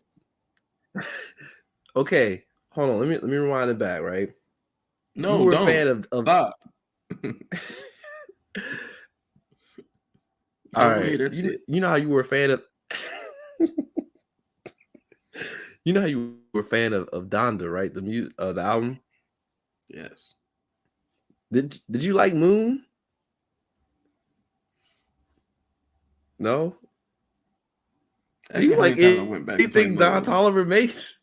Okay, hold on. Let me rewind it back. Right? No, you were don't. A fan of Stop. All right, you know how you were a fan of. You know how you were a fan of Donda, right? The music, the album. Yes. Did you like Moon? No. Do you like anything Don Toliver makes?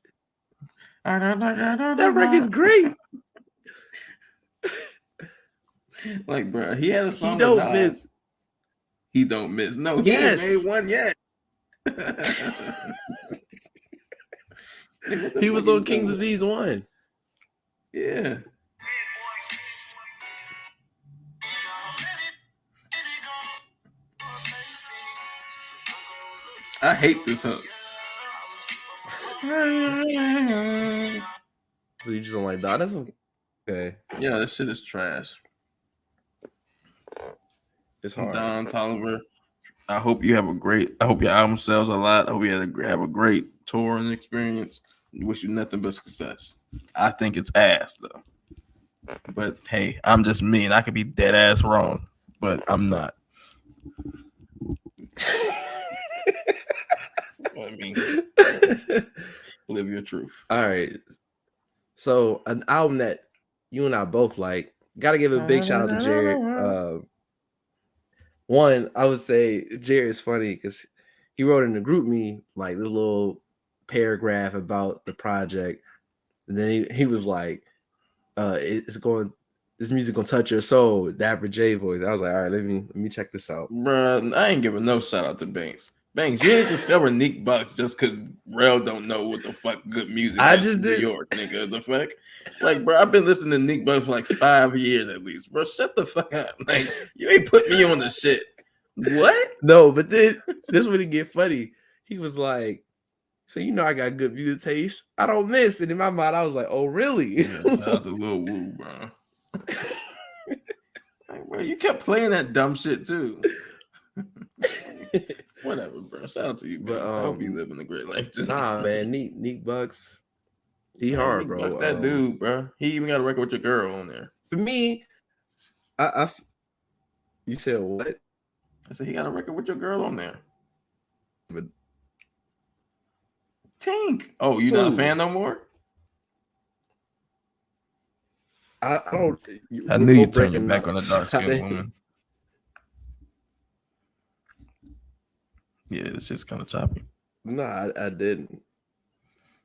That record's great. Like, bro, he had a song. He don't miss. He don't miss. No, he ain't made one yet. He was on King's Disease 1. Yeah. I hate this hook. So you just don't like that? That's okay. Yeah, this shit is trash. It's hard. Don Toliver, I hope your album sells a lot. I hope you have a great touring experience. Wish you nothing but success. I think it's ass though. But hey, I'm just me and I could be dead ass wrong, but I'm not. I mean, live your truth. All right. So an album that you and I both like. Got to give a big shout out to Jared. One, I would say Jared is funny because he wrote in the group me like this little paragraph about the project, and then he was like, this music gonna touch your soul." Dapper J voice. I was like, all right, let me check this out, Bruh, I ain't giving no shout out to Banks. Banks, you ain't discover Nick Bucks just because Rel don't know what the fuck good music I is just in New did. York, nigga. The fuck? Like, bro, I've been listening to Nick Bucks for like 5 years at least. Bro, shut the fuck up. Like, you ain't put me on the shit. What? No, but then this would get funny. He was like, "So you know I got good music taste. I don't miss." And in my mind, I was like, "Oh, really?" Yeah, shout out to Lil Woo, bro. Like, bro, you kept playing that dumb shit too. Whatever, bro. Shout out to you, But, Banks. I hope you living a great life too. Nah, man, Neek Bucks, he Man, hard, Nick bro. Bucks, that dude, bro. He even got a record with your girl on there. For me, you said what? I said he got a record with your girl on there. But Tink. Oh, you not a Who? fan no more? I don't. I knew you turned your back on the dark skinned woman. Yeah, it's just kind of choppy. No, I didn't.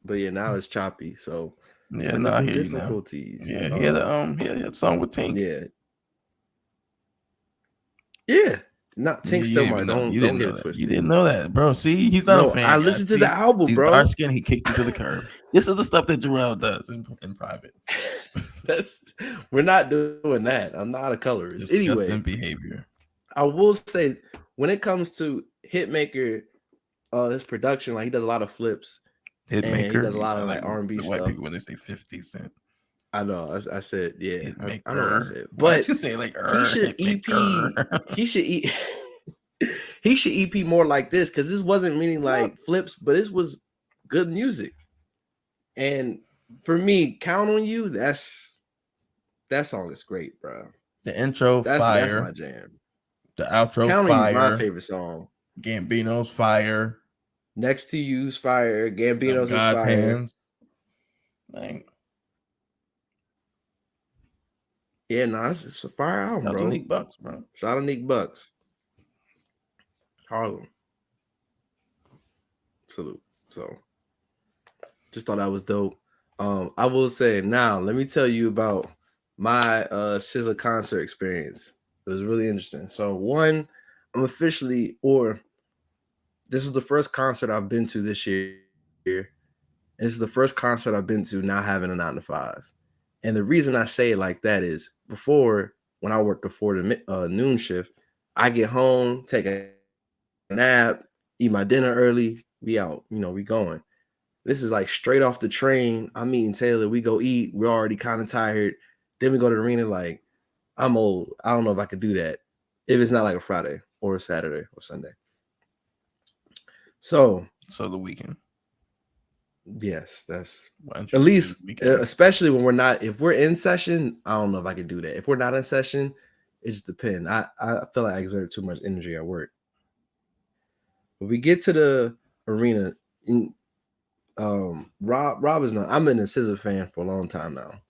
But yeah, now it's choppy. So yeah, no, I hear difficulties. You now. Yeah, he had a song with Tink. Yeah. Not Tink still might. Don't get it twisted. You didn't know that, bro. See, he's not a fan. I listened to the album, bro. Dark skin, he kicked you to the curb. This is the stuff that Jarrell does in private. We're not doing that. I'm not a colorist. Disgusting anyway, behavior. I will say when it comes to Hitmaker, his production, like he does a lot of flips. Hitmaker, he does a lot of like R&B stuff. White people when they say 50 Cent. I know. I said, yeah. I know what I said. But you say like he should EP. He should EP more like this because this wasn't meaning like flips, but this was good music. And for me, Count on You, that song is great, bro. The intro, fire. That's my jam. The outro, Count fire. On You is my favorite song. Gambino's fire. Next to You's fire. Gambino's is fire. Hands. Like, yeah, no, it's a fire album, bro. Shout out to Nick Bucks, bro. Shout out to Nick Bucks. Harlem. Salute. So just thought that was dope. I will say now, let me tell you about my SZA concert experience. It was really interesting. So one, I'm officially, or this is the first concert I've been to this year. And this is the first concert I've been to not having a 9-to-5. And the reason I say it like that is before, when I worked before the noon shift, I get home, take a nap, eat my dinner early, we out, we going. This is like straight off the train. I'm meeting Taylor, we go eat, we're already kind of tired. Then we go to the arena, like, I'm old. I don't know if I could do that if it's not like a Friday or a Saturday or Sunday. So the weekend. Yes, that's at least, especially when if we're in session, I don't know if I can do that. If we're not in session, it just depends. I feel like I exert too much energy at work. But we get to the arena, and Rob is not. I'm been a SZA fan for a long time now.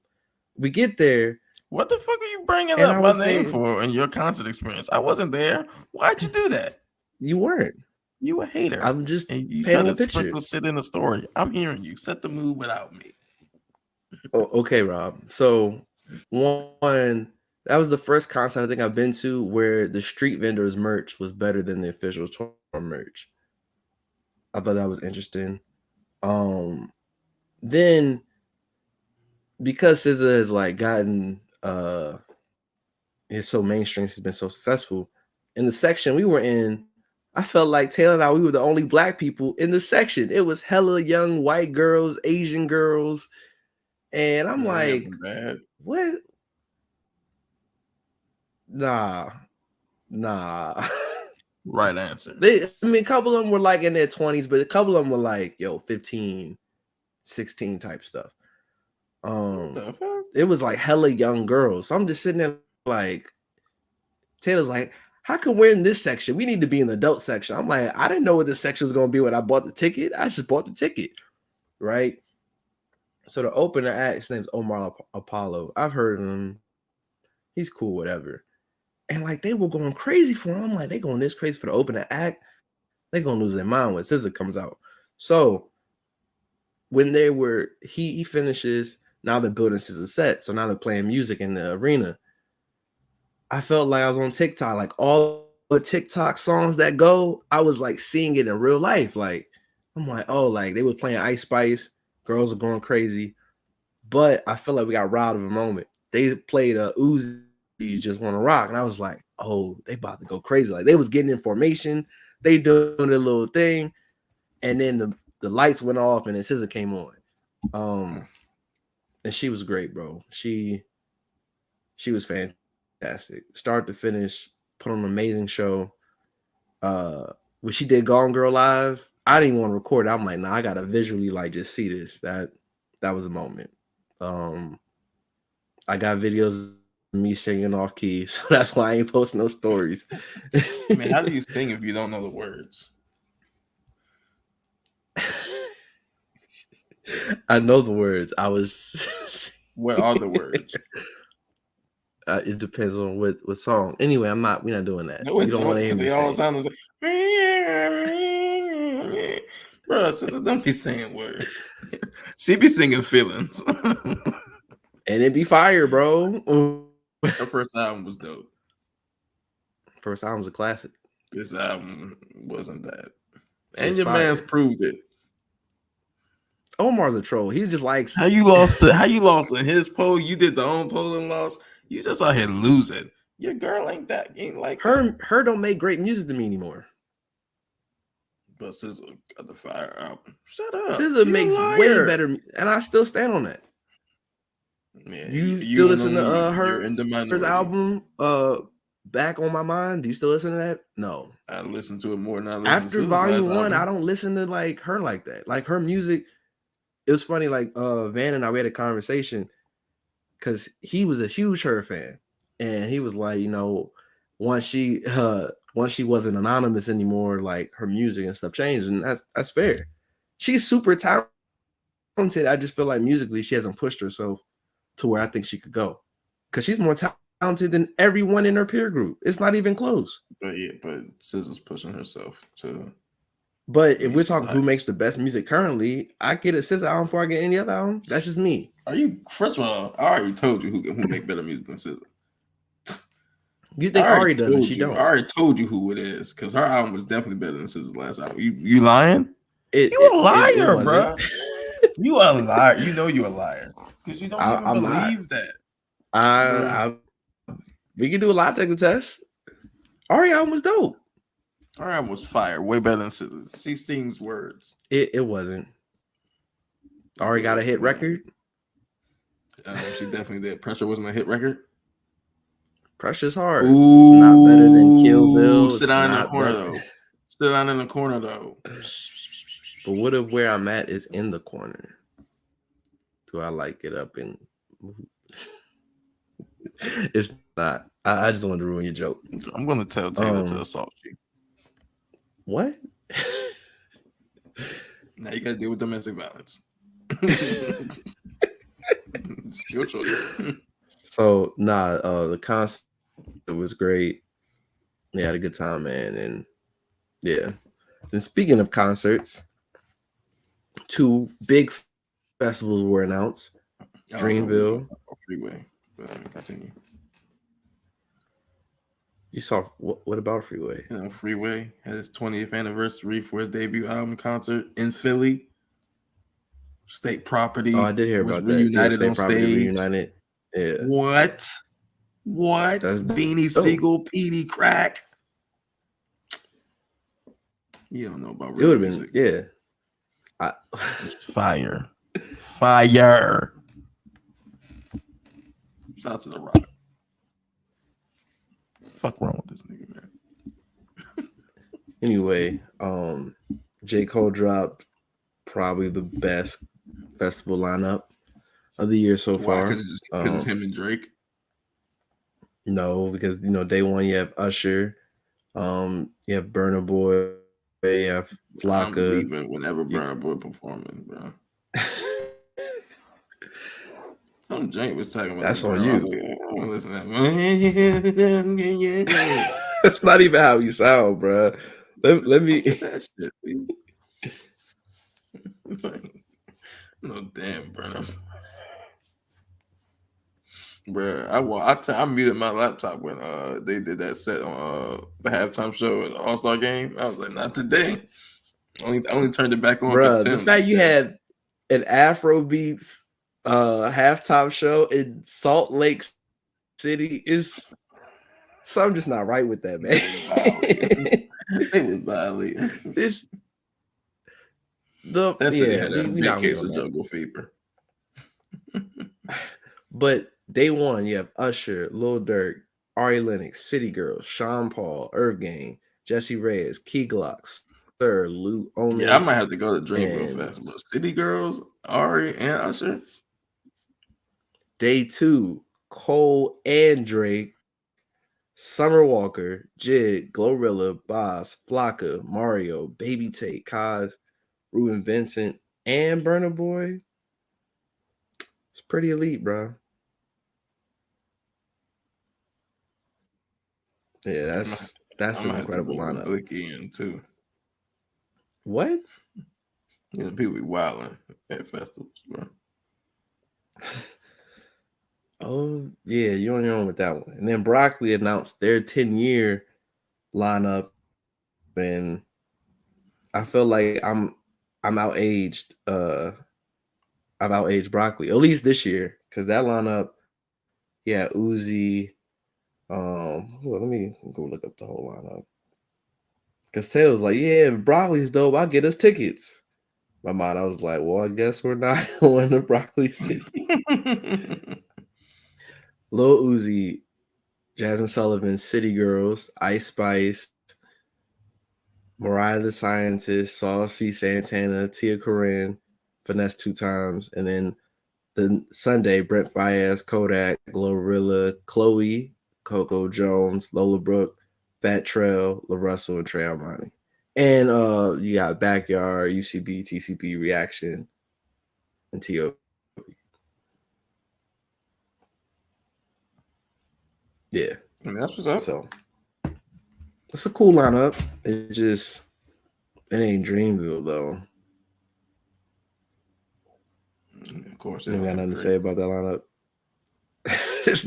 We get there. What the fuck are you bringing up my name for in your concert experience? I wasn't there. Why'd you do that? You weren't. You a hater. I'm just you painting pictures. Shit in the story. I'm hearing you. Set the mood without me. Oh, okay, Rob. So one, that was the first concert I think I've been to where the street vendors merch was better than the official tour merch. I thought that was interesting. Then because SZA has like gotten is so mainstream, he's been so successful. In the section we were in, I felt like Taylor and I, we were the only black people in the section. It was hella young white girls, Asian girls. And I'm like, what? Nah. Right answer. A couple of them were like in their 20s, but a couple of them were like, 15, 16 type stuff. It was like hella young girls. So I'm just sitting there like, Taylor's like, how come we're in this section? We need to be in the adult section. I'm like, I didn't know what this section was going to be when I bought the ticket. I just bought the ticket, right? So the opener act, his name's Omar Apollo. I've heard of him. He's cool, whatever. And like they were going crazy for him. I'm like, they going this crazy for the opener act. They're gonna lose their mind when SZA comes out. So when they were, he finishes. Now they're building SZA set. So now they're playing music in the arena. I felt like I was on TikTok. Like all the TikTok songs that go, I was like seeing it in real life. Like I'm like, oh, like they were playing Ice Spice. Girls are going crazy. But I feel like we got robbed of a moment. They played Uzi Just Wanna Rock. And I was like, oh, they about to go crazy. Like they was getting in formation. They doing their little thing. And then the lights went off and then SZA came on. And she was great, bro. She was fantastic. Start to finish, put on an amazing show. When she did Gone Girl Live, I didn't even want to record it. I'm like, nah, I gotta visually like just see this. That was a moment. I got videos of me singing off key, so that's why I ain't posting no stories. Man, how do you sing if you don't know the words? I know the words. I was. What are the words? It depends on what song. Anyway, we're not doing that. No, you don't want to hear me they all sing. sound like, bro, SZA don't be saying words. She be singing feelings. And it be fire, bro. Her first album was dope. First album's a classic. This album wasn't that. And It's your fire. man's proved it. Omar's a troll. He just likes How you lost in his poll. You did the own poll and lost. You just out here losing. Your girl ain't like her. Her don't make great music to me anymore. But SZA got the fire album. Shut up. SZA makes way better, and I still stand on that. Yeah, you still listen to her album, Back on My Mind? Do you still listen to that? No. I listen to it more than I listen after to Volume 1. I don't listen to like her like that. Like her music, it was funny. Like Van and I, we had a conversation because he was a huge her fan, and he was like, you know, once she wasn't anonymous anymore, like her music and stuff changed, and that's fair. She's super talented. I just feel like musically she hasn't pushed herself to where I think she could go, because she's more talented than everyone in her peer group. It's not even close. But SZA's pushing herself to. But if we're talking who makes the best music currently, I get a SZA album before I get any other album. That's just me. First of all, I already told you who make better music than SZA. You think Ari doesn't? She don't. I already told you who it is, because her album was definitely better than SZA's last album. You lying? You a liar, bro. You a liar. You know you a liar. Because you don't even believe that. We can do a lie detector test. Ari album was dope. Her album was fire. Way better than SZA. She sings words. It wasn't. Ari got a hit record. She definitely did. Pressure wasn't a hit record. Pressure's hard. Ooh, it's not better than Kill Bill. Sit down in the corner though. Sit down in the corner though. But what if Where I'm At is in the corner? Do I like it up in? It's not. I just wanted to ruin your joke. I'm gonna tell Taylor to assault you. What? Now you gotta deal with domestic violence. It's your choice. So the concert was great. They had a good time, man, and yeah. And speaking of concerts, 2 big festivals were announced. Dreamville. Freeway. Continue. You saw what about Freeway? Freeway had its 20th anniversary for his debut album concert in Philly. State Property. Oh, I did hear about that. Reunited on stage. Reunited. Yeah. What? That's Beanie Siegel, Petey Crack. You don't know about real it would have been, yeah. Fire. Shout out to The Rock. Fuck wrong with this nigga, man. Anyway, J. Cole dropped probably the best festival lineup of the year so far. Because it's him and Drake? No, because day one you have Usher, You have Burna Boy, you have I'm Flocka. leaving whenever Burna Boy performing, bro. Some jank was talking about That's that on Burna. I was you. like, I don't want to listen to that. That's not even how you sound, bro. Let me. That shit, no damn, Burna. Bro, I muted my laptop when they did that set on the halftime show at the All-Star game. I was like, not today. I only turned it back on because Bruh, the Tim fact you had an Afro Beats halftime show in Salt Lake City is something just not right with that, man. They was violating. This That city had a we big not case on of that. jungle fever. But day one, you have Usher, Lil Durk, Ari Lennox, City Girls, Sean Paul, Irv Gang, Jesse Reyes, Key Glocks, Sir, Lou Only. Yeah, I might have to go to Dreamville Festival. City Girls, Ari, and Usher. Day two, Cole and Drake, Summer Walker, Jid, Glorilla, Boss, Flocka, Mario, Baby Tate, Kaz, Ruben Vincent, and Burna Boy. It's pretty elite, bro. Yeah, that's an incredible lineup. Blicky in too. What? Yeah, people be wilding at festivals, bro. Oh, yeah, you're on your own with that one. And then Broccoli announced their 10-year lineup, and I feel like I'm outaged. I've outaged Broccoli, at least this year, because that lineup, yeah, Uzi. Well, let me go look up the whole lineup. Because Taylor's like, yeah, if Broccoli's dope, I'll get us tickets. My mind, I was like, well, I guess we're not going to Broccoli City. Lil Uzi, Jasmine Sullivan, City Girls, Ice Spice, Mariah the Scientist, Saucy Santana, Tia Corinne, Finesse 2 times, and then the Sunday, Brent Fayez, Kodak, Glorilla, Chloe, Coco Jones, Lola Brooke, Fat Trail, LaRussell, and Trey Armani. And you got Backyard, UCB, TCP, Reaction, and T.O. Yeah. And that's what's up. So it's a cool lineup. It ain't Dreamville though. Of course, you got nothing to say about that lineup. It's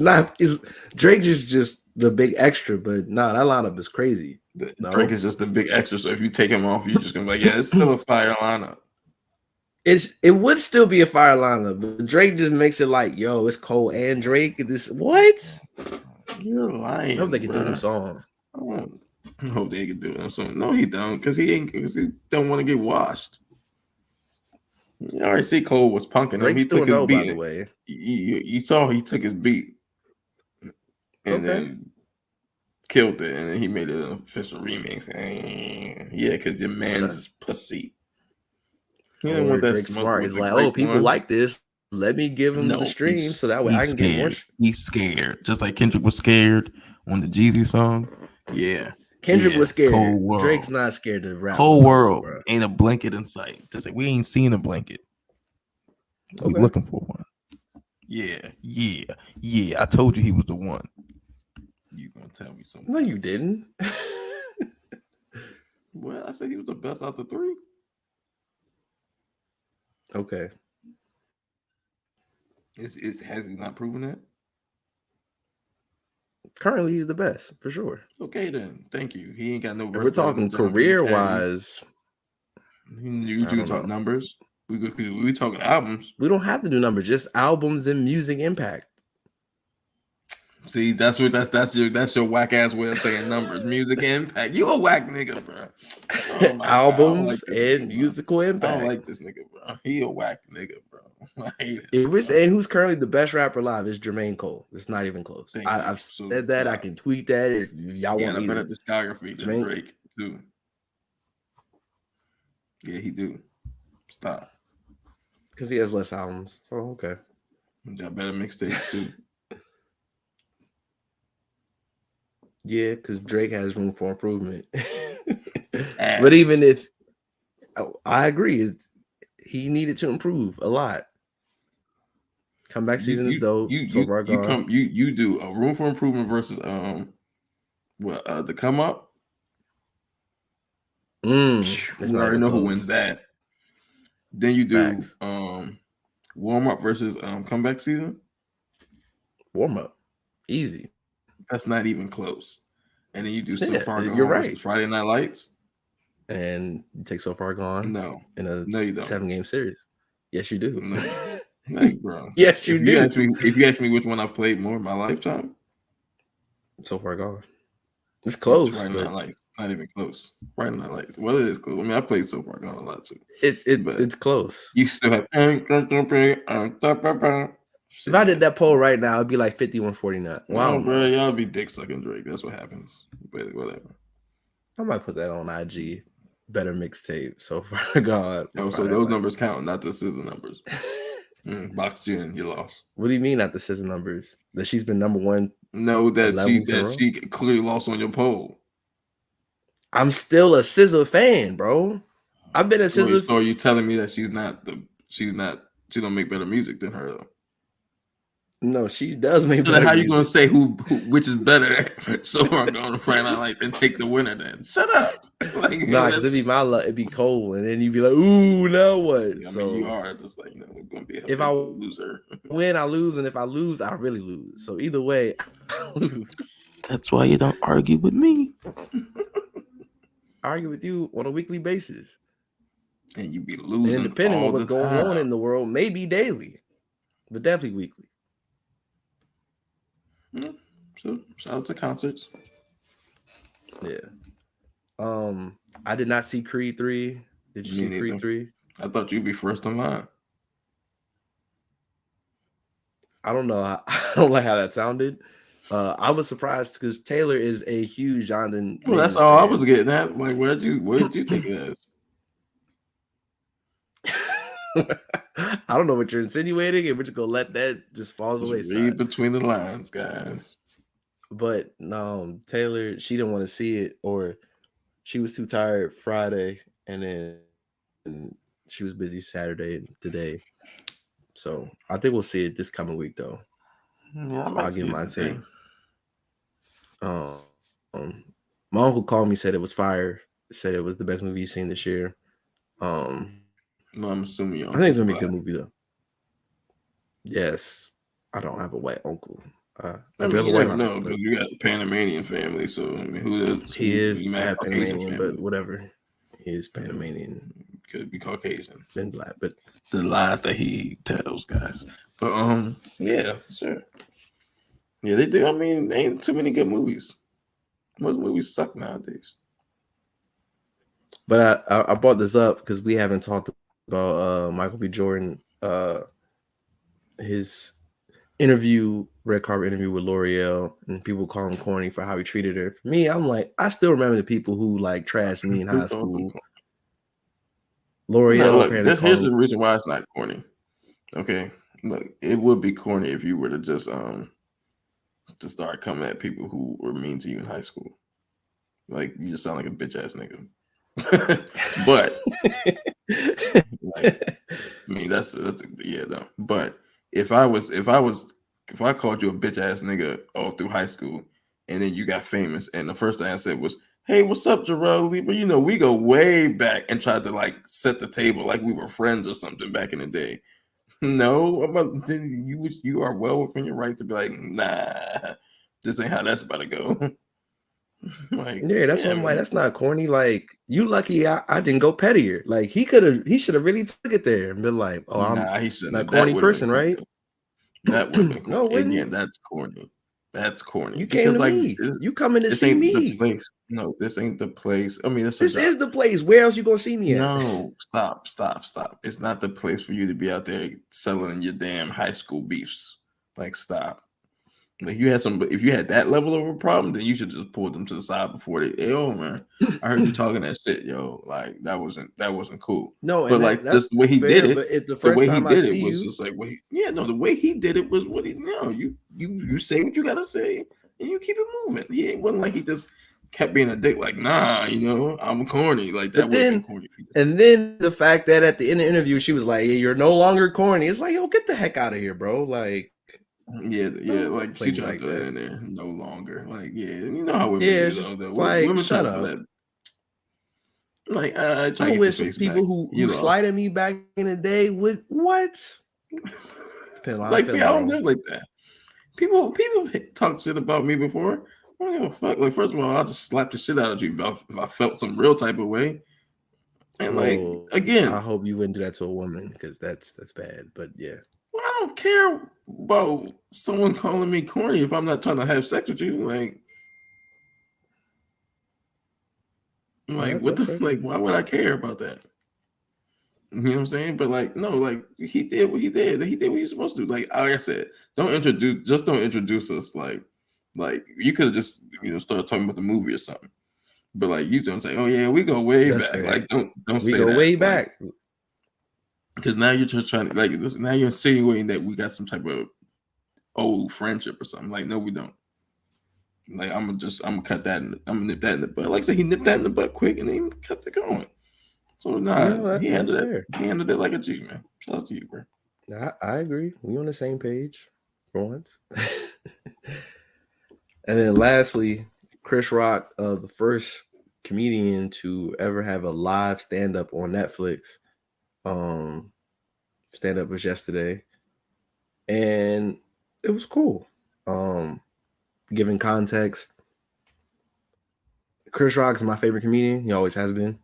Drake is just the big extra, but nah, that lineup is crazy. Drake is just the big extra. So if you take him off, you're just gonna be like, yeah, it's still a fire lineup. It would still be a fire lineup, but Drake just makes it like, yo, it's Cole and Drake. This what? You're lying. I hope they can do a song. I hope they can do a song. No, he don't, because he don't want to get washed. You already see Cole was punking him. He took his beat. By the way, you saw he took his beat and then killed it, and then he made it an official remix. Yeah, because your man's is pussy. He didn't want that Drake smart. He's like, oh, people like this. Let me give him the stream so that way I can get more. He's scared, just like Kendrick was scared on the Jeezy song. Yeah. Kendrick was scared. Drake's not scared to rap. Whole world ain't a blanket in sight. Just like we ain't seen a blanket. We looking for one. Yeah. I told you he was the one. You gonna tell me something? No, you didn't. Well, I said he was the best out the three. Okay. Has he not proven that? Currently, he's the best for sure. Okay, then. Thank you. He ain't got no. If we're talking career wise. You do talk numbers. We talking albums. We don't have to do numbers. Just albums and music impact. See, that's your whack ass way of saying numbers. Music impact. You a whack nigga, bro. Oh albums and musical impact. I don't like this nigga, bro. He a whack nigga, bro. I hate it. If we're saying who's currently the best rapper alive, it's Jermaine Cole. It's not even close. I've said that. I can tweet that if y'all want me to. Yeah, discography than Drake too. Yeah, he do. Stop. Because he has less albums. Oh, okay. Got better mixtapes too. Yeah, because Drake has room for improvement. But Ass. even if I agree, he needed to improve a lot. Comeback season is dope. So far gone. You do a room for improvement versus the come up. It's We not already even know who close. wins that. Then you do Facts. warm up versus comeback season. Warm up, easy. That's not even close. And then you do So Yeah, Far you're Gone versus right. Friday Night Lights. And you take So Far Gone No, in a no, you don't. 7-game series. Yes, you do. No, no, bro. Yes, you do. If you ask me which one I've played more in my lifetime, So Far Gone. It's it's close, Friday but Night Lights. Not even close. Friday Night Lights. Well, it is close. I mean, I played So Far Gone a lot too. But it's close. you still have. If I did that poll right now, it'd be like 51-49. Wow, bro, y'all be dick sucking Drake. That's what happens. But whatever. I might put that on IG. Better mixtape. So Far Gone. Oh, so those numbers count, not the SZA numbers. Boxed you in, you lost. What do you mean not the SZA numbers? That she's been number one? No, that she clearly lost on your poll. I'm still a SZA fan, bro. I've been a SZA. So are you telling me that she don't make better music than her though? No, she does make better. How you gonna say which is better? So Far Gone Friday Night Lights and take the winner then? Shut up. Like, nah, because it'd be my luck. It'd be cold, and then you'd be like, "Ooh, now what?" I mean, you are just like, we're gonna be if I loser. win, I lose, and if I lose, I really lose. So either way, I lose. That's why you don't argue with me. Argue with you on a weekly basis, and you be losing. And depending on what's going on in the world, maybe daily, but definitely weekly. So shout out to concerts. Yeah. I did not see Creed 3. Did you see Creed 3? I thought you'd be first in line. I don't know. I don't like how that sounded. I was surprised because Taylor is a huge Jonathan. Well, that's all fan. I was getting at. Like, where did you take it as? I don't know what you're insinuating, and we're just gonna let that just fall the wayside. Read between the lines, guys. But no, Taylor, she didn't want to see it, or she was too tired Friday, and then she was busy Saturday and today. So I think we'll see it this coming week, though. Yeah, so I'll give my take. My uncle called me, said it was fire, said it was the best movie he's seen this year. No, I'm assuming I think it's gonna be a good movie though. Yes, I don't have a white uncle. I mean, you never know because you got a Panamanian family. So I mean, who is he is Panamanian, but whatever. He is Panamanian. Could be Caucasian, been black, but the lies that he tells, guys. But yeah, sure. Yeah, they do. I mean, there ain't too many good movies. Most movies suck nowadays. But I brought this up because we haven't talked about Michael B. Jordan, his red carpet interview with L'Oreal, and people call him corny for how he treated her. For me, I'm like, I still remember the people who like trashed me in high school. L'Oreal. No, look, here's the reason why it's not corny. Okay, look, it would be corny if you were to just to start coming at people who were mean to you in high school. Like, you just sound like a bitch ass nigga. But like, I mean, that's yeah, though. But if I called you a bitch ass nigga all through high school, and then you got famous, and the first thing I said was, "Hey, what's up, Jarrell Lee?" But you know, we go way back and tried to like set the table like we were friends or something back in the day. No, you are well within your right to be like, nah, this ain't how that's about to go. Like, yeah, that's what I'm like. That's not corny. Like, you lucky I didn't go pettier. Like, he should have really took it there and been like, "Oh, I'm he shouldn't. Not corny person, right?" That would have been corny. No, again, that's corny. That's corny. You came to me. You coming to see me. No, this ain't the place. I mean, this is the place. Where else you gonna see me at? No, stop. It's not the place for you to be out there selling your damn high school beefs. Like, stop. Like, if you had that level of a problem, then you should just pull them to the side before they. Hey, oh man, I heard you talking that shit, yo. Like, that wasn't cool. No, but like just the way he did it, but the way he did it was just like, the way he did it was what he. No, you say what you gotta say, and you keep it moving. He wasn't like he just kept being a dick. Like, nah, I'm corny. Like that But would have been then, corny. and then the fact that at the end of the interview, she was like, hey, you're no longer corny. It's like, yo, get the heck out of here, bro. Like, Yeah. don't Like play she me tried like to throw that that. in there. No longer. Like, yeah, you know how women Yeah, do it's though. just like, Women try shut to throw up. that. Like, try I to get your wish face back. people who You lost. slighted me back in the day would what? Depends on how I'm Like, see, I feeling, don't bro. live like that. People talk shit about me before. I don't give a fuck. Like, first of all, I'll just slap the shit out of you if I felt some real type of way. And like, Well, I again, hope you wouldn't do that to a woman because that's bad. But yeah, well, I don't care about someone calling me corny if I'm not trying to have sex with you. Like what that's the fair. like? Why would I care about that? You know what I'm saying? But like, no, like he did what he did. He did what he's supposed to do. Like I said, don't introduce us like you could have just started talking about the movie or something. But like you don't say, oh yeah, we go way That's back. fair. Like don't We say go that. way Like back. because now you're just trying to like now you're insinuating that we got some type of old friendship or something. Like no, we don't. Like I'm gonna cut that. I'm gonna nip that in the butt. Like I said, he nipped that in the butt quick and then he kept it going. So No, he that's handled it. fair. He handled it like a G, man. Shout out to you, bro. I agree. We on the same page for once. And then lastly, Chris Rock, the first comedian to ever have a live stand-up on Netflix. Stand-up was yesterday. And it was cool. Giving context, Chris Rock is my favorite comedian. He always has been.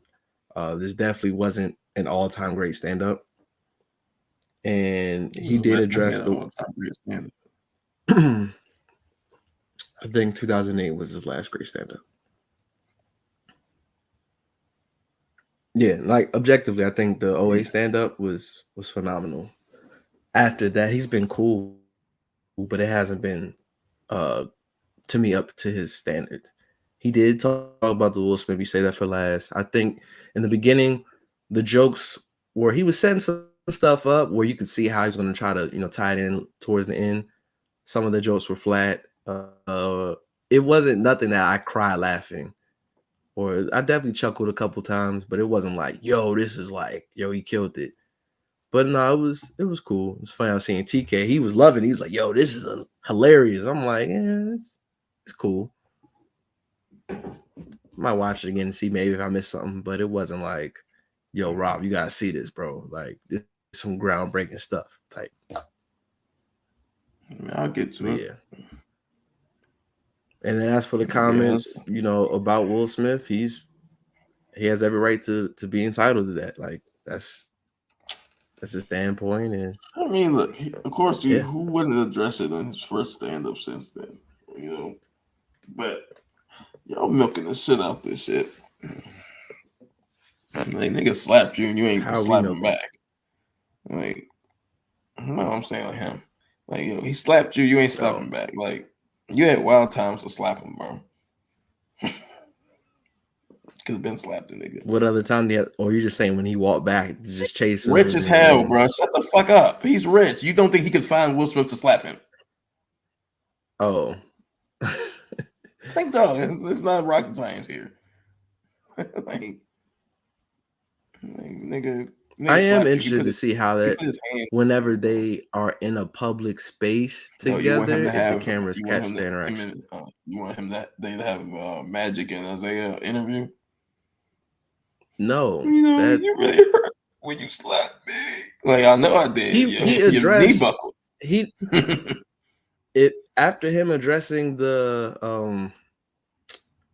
This definitely wasn't an all-time great stand-up. And he did address the all-time great stand-up. I think 2008 was his last great stand-up. Yeah, like objectively, I think the 08 stand-up was phenomenal. After that, he's been cool, but it hasn't been to me up to his standards. He did talk about the Will Smith. You say that for last. I think in the beginning, the jokes where he was setting some stuff up where you could see how he's going to try to tie it in towards the end. Some of the jokes were flat. It wasn't nothing that I cried laughing, or I definitely chuckled a couple times, but it wasn't like, yo, this is like, yo, he killed it. But no, it was cool. It was funny. I was seeing TK. He was loving it. He's like, yo, this is hilarious. I'm like, yeah, it's cool. Might watch it again and see maybe if I missed something, but it wasn't like, yo, Rob, you gotta see this, bro. Like this is some groundbreaking stuff type. I'll get to it. Yeah. And then as for the comments, about Will Smith, he has every right to be entitled to that. Like that's his standpoint. And I mean, look, of course, who wouldn't address it on his first stand-up since then? But y'all milking the shit out this shit. Like nigga slapped you and you ain't slapping back. Like, no, I'm saying like him. Like, yo, he slapped you, you ain't slapping back. Like, you had wild times to slap him, bro. Could have been slapped, the nigga. What other time do you have, or you just saying when he walked back, just chase him? Rich as hell, bro. Shut the fuck up. He's rich. You don't think he could find Will Smith to slap him? Oh. Like, dog, it's not rocket science here. like, nigga, I am interested to see how that whenever they are in a public space together, if the cameras catch the interaction. You want him that they have Magic and Isaiah interview? No, you really hurt when you slapped me. Like I know I did. He addressed. Knee buckled. After him addressing the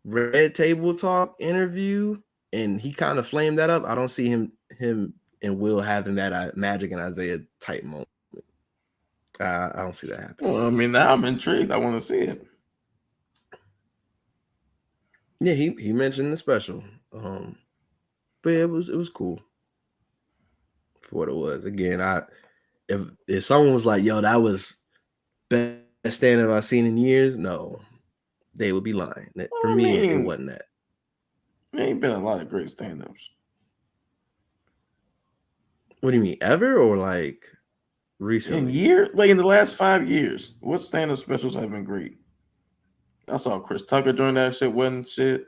Red Table Talk interview, and he kind of flamed that up. I don't see him and Will having that Magic and Isaiah type moment. I don't see that happening. Well, I mean, now I'm intrigued. I want to see it. Yeah, he mentioned the special. But yeah, it was cool for what it was. Again, if someone was like, yo, that was best stand-up I've seen in years, no, they would be lying. For me, it wasn't that. There ain't been a lot of great stand-ups. What do you mean, ever or like recently? Like in the last 5 years, what stand-up specials have been great? I saw Chris Tucker doing that shit. Wasn't shit.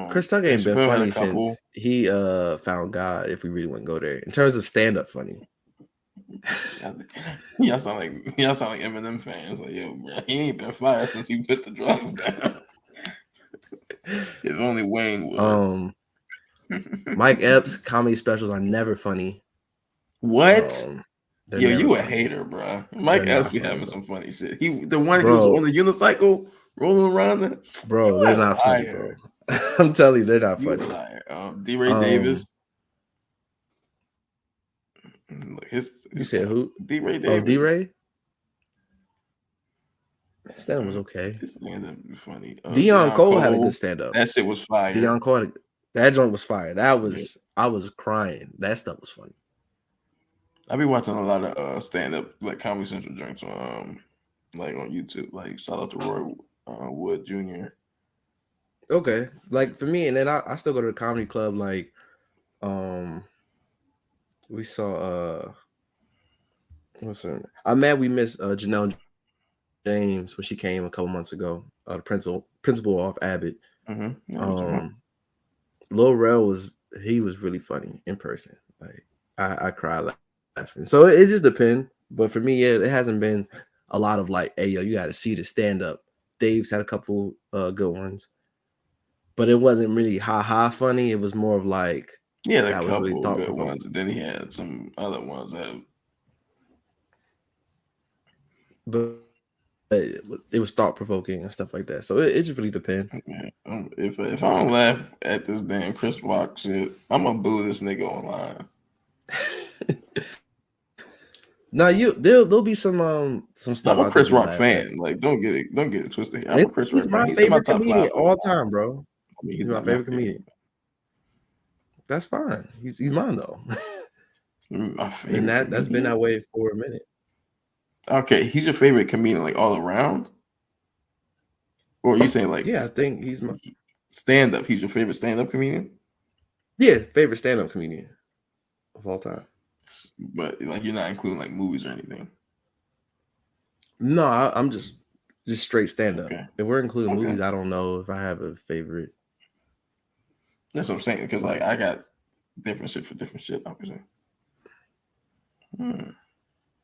Chris Tucker Dave ain't been Chappelle had funny a couple. since he found God. If we really want to go there, in terms of stand up funny. Y'all sound like Eminem fans. Like, yo, bro, he ain't been fired since he put the drums down. If only Wayne would. Mike Epps comedy specials are never funny. What? Yo, you a funny. hater, bro. Mike Epps be having some funny shit. The one he was on the unicycle rolling around. Bro, they're not funny, bro. I'm telling you, they're not funny. D-Ray Davis. You said who? D-Ray Davis. Oh, D-Ray? Stand-up was okay. His stand-up was funny. Deion Cole had a good stand-up. That shit was fire. Deion Cole, that joint was fire. That was, I was crying. That stuff was funny. I be watching a lot of stand-up, like Comedy Central joints like on YouTube. Like shout out to Roy Wood Jr. Okay, like for me, and then I still go to the comedy club. Like, we saw what's her name? I'm mad we missed Janelle James when she came a couple months ago. The principal off Abbott. Lil Rel was really funny in person. Like I cried laughing. So it just depends. But for me, yeah, it hasn't been a lot of like, hey yo, you got to see the stand up. Dave's had a couple good ones, but it wasn't really ha funny. It was more of like, yeah, that couple really good ones. And then he had some other ones that. But it was thought provoking and stuff like that. So it just really depends. If I don't laugh at this damn Chris Rock shit, I'm gonna boo this nigga online. Now there'll be some stuff. I'm a Chris Rock fan. Like don't get it twisted. I'm a Chris Rock fan. My favorite comedian all time, bro. He's my favorite comedian. That's fine. He's mine though. My favorite. And that's been that way for a minute. Okay, he's your favorite comedian, like all around, or are you saying like? Yeah, I think he's my stand-up. He's your favorite stand-up comedian. Yeah, favorite stand-up comedian of all time. But like, you're not including like movies or anything. No, I'm just straight stand-up. Okay. If we're including movies, I don't know if I have a favorite. That's what I'm saying, because like I got different shit for different shit. Obviously.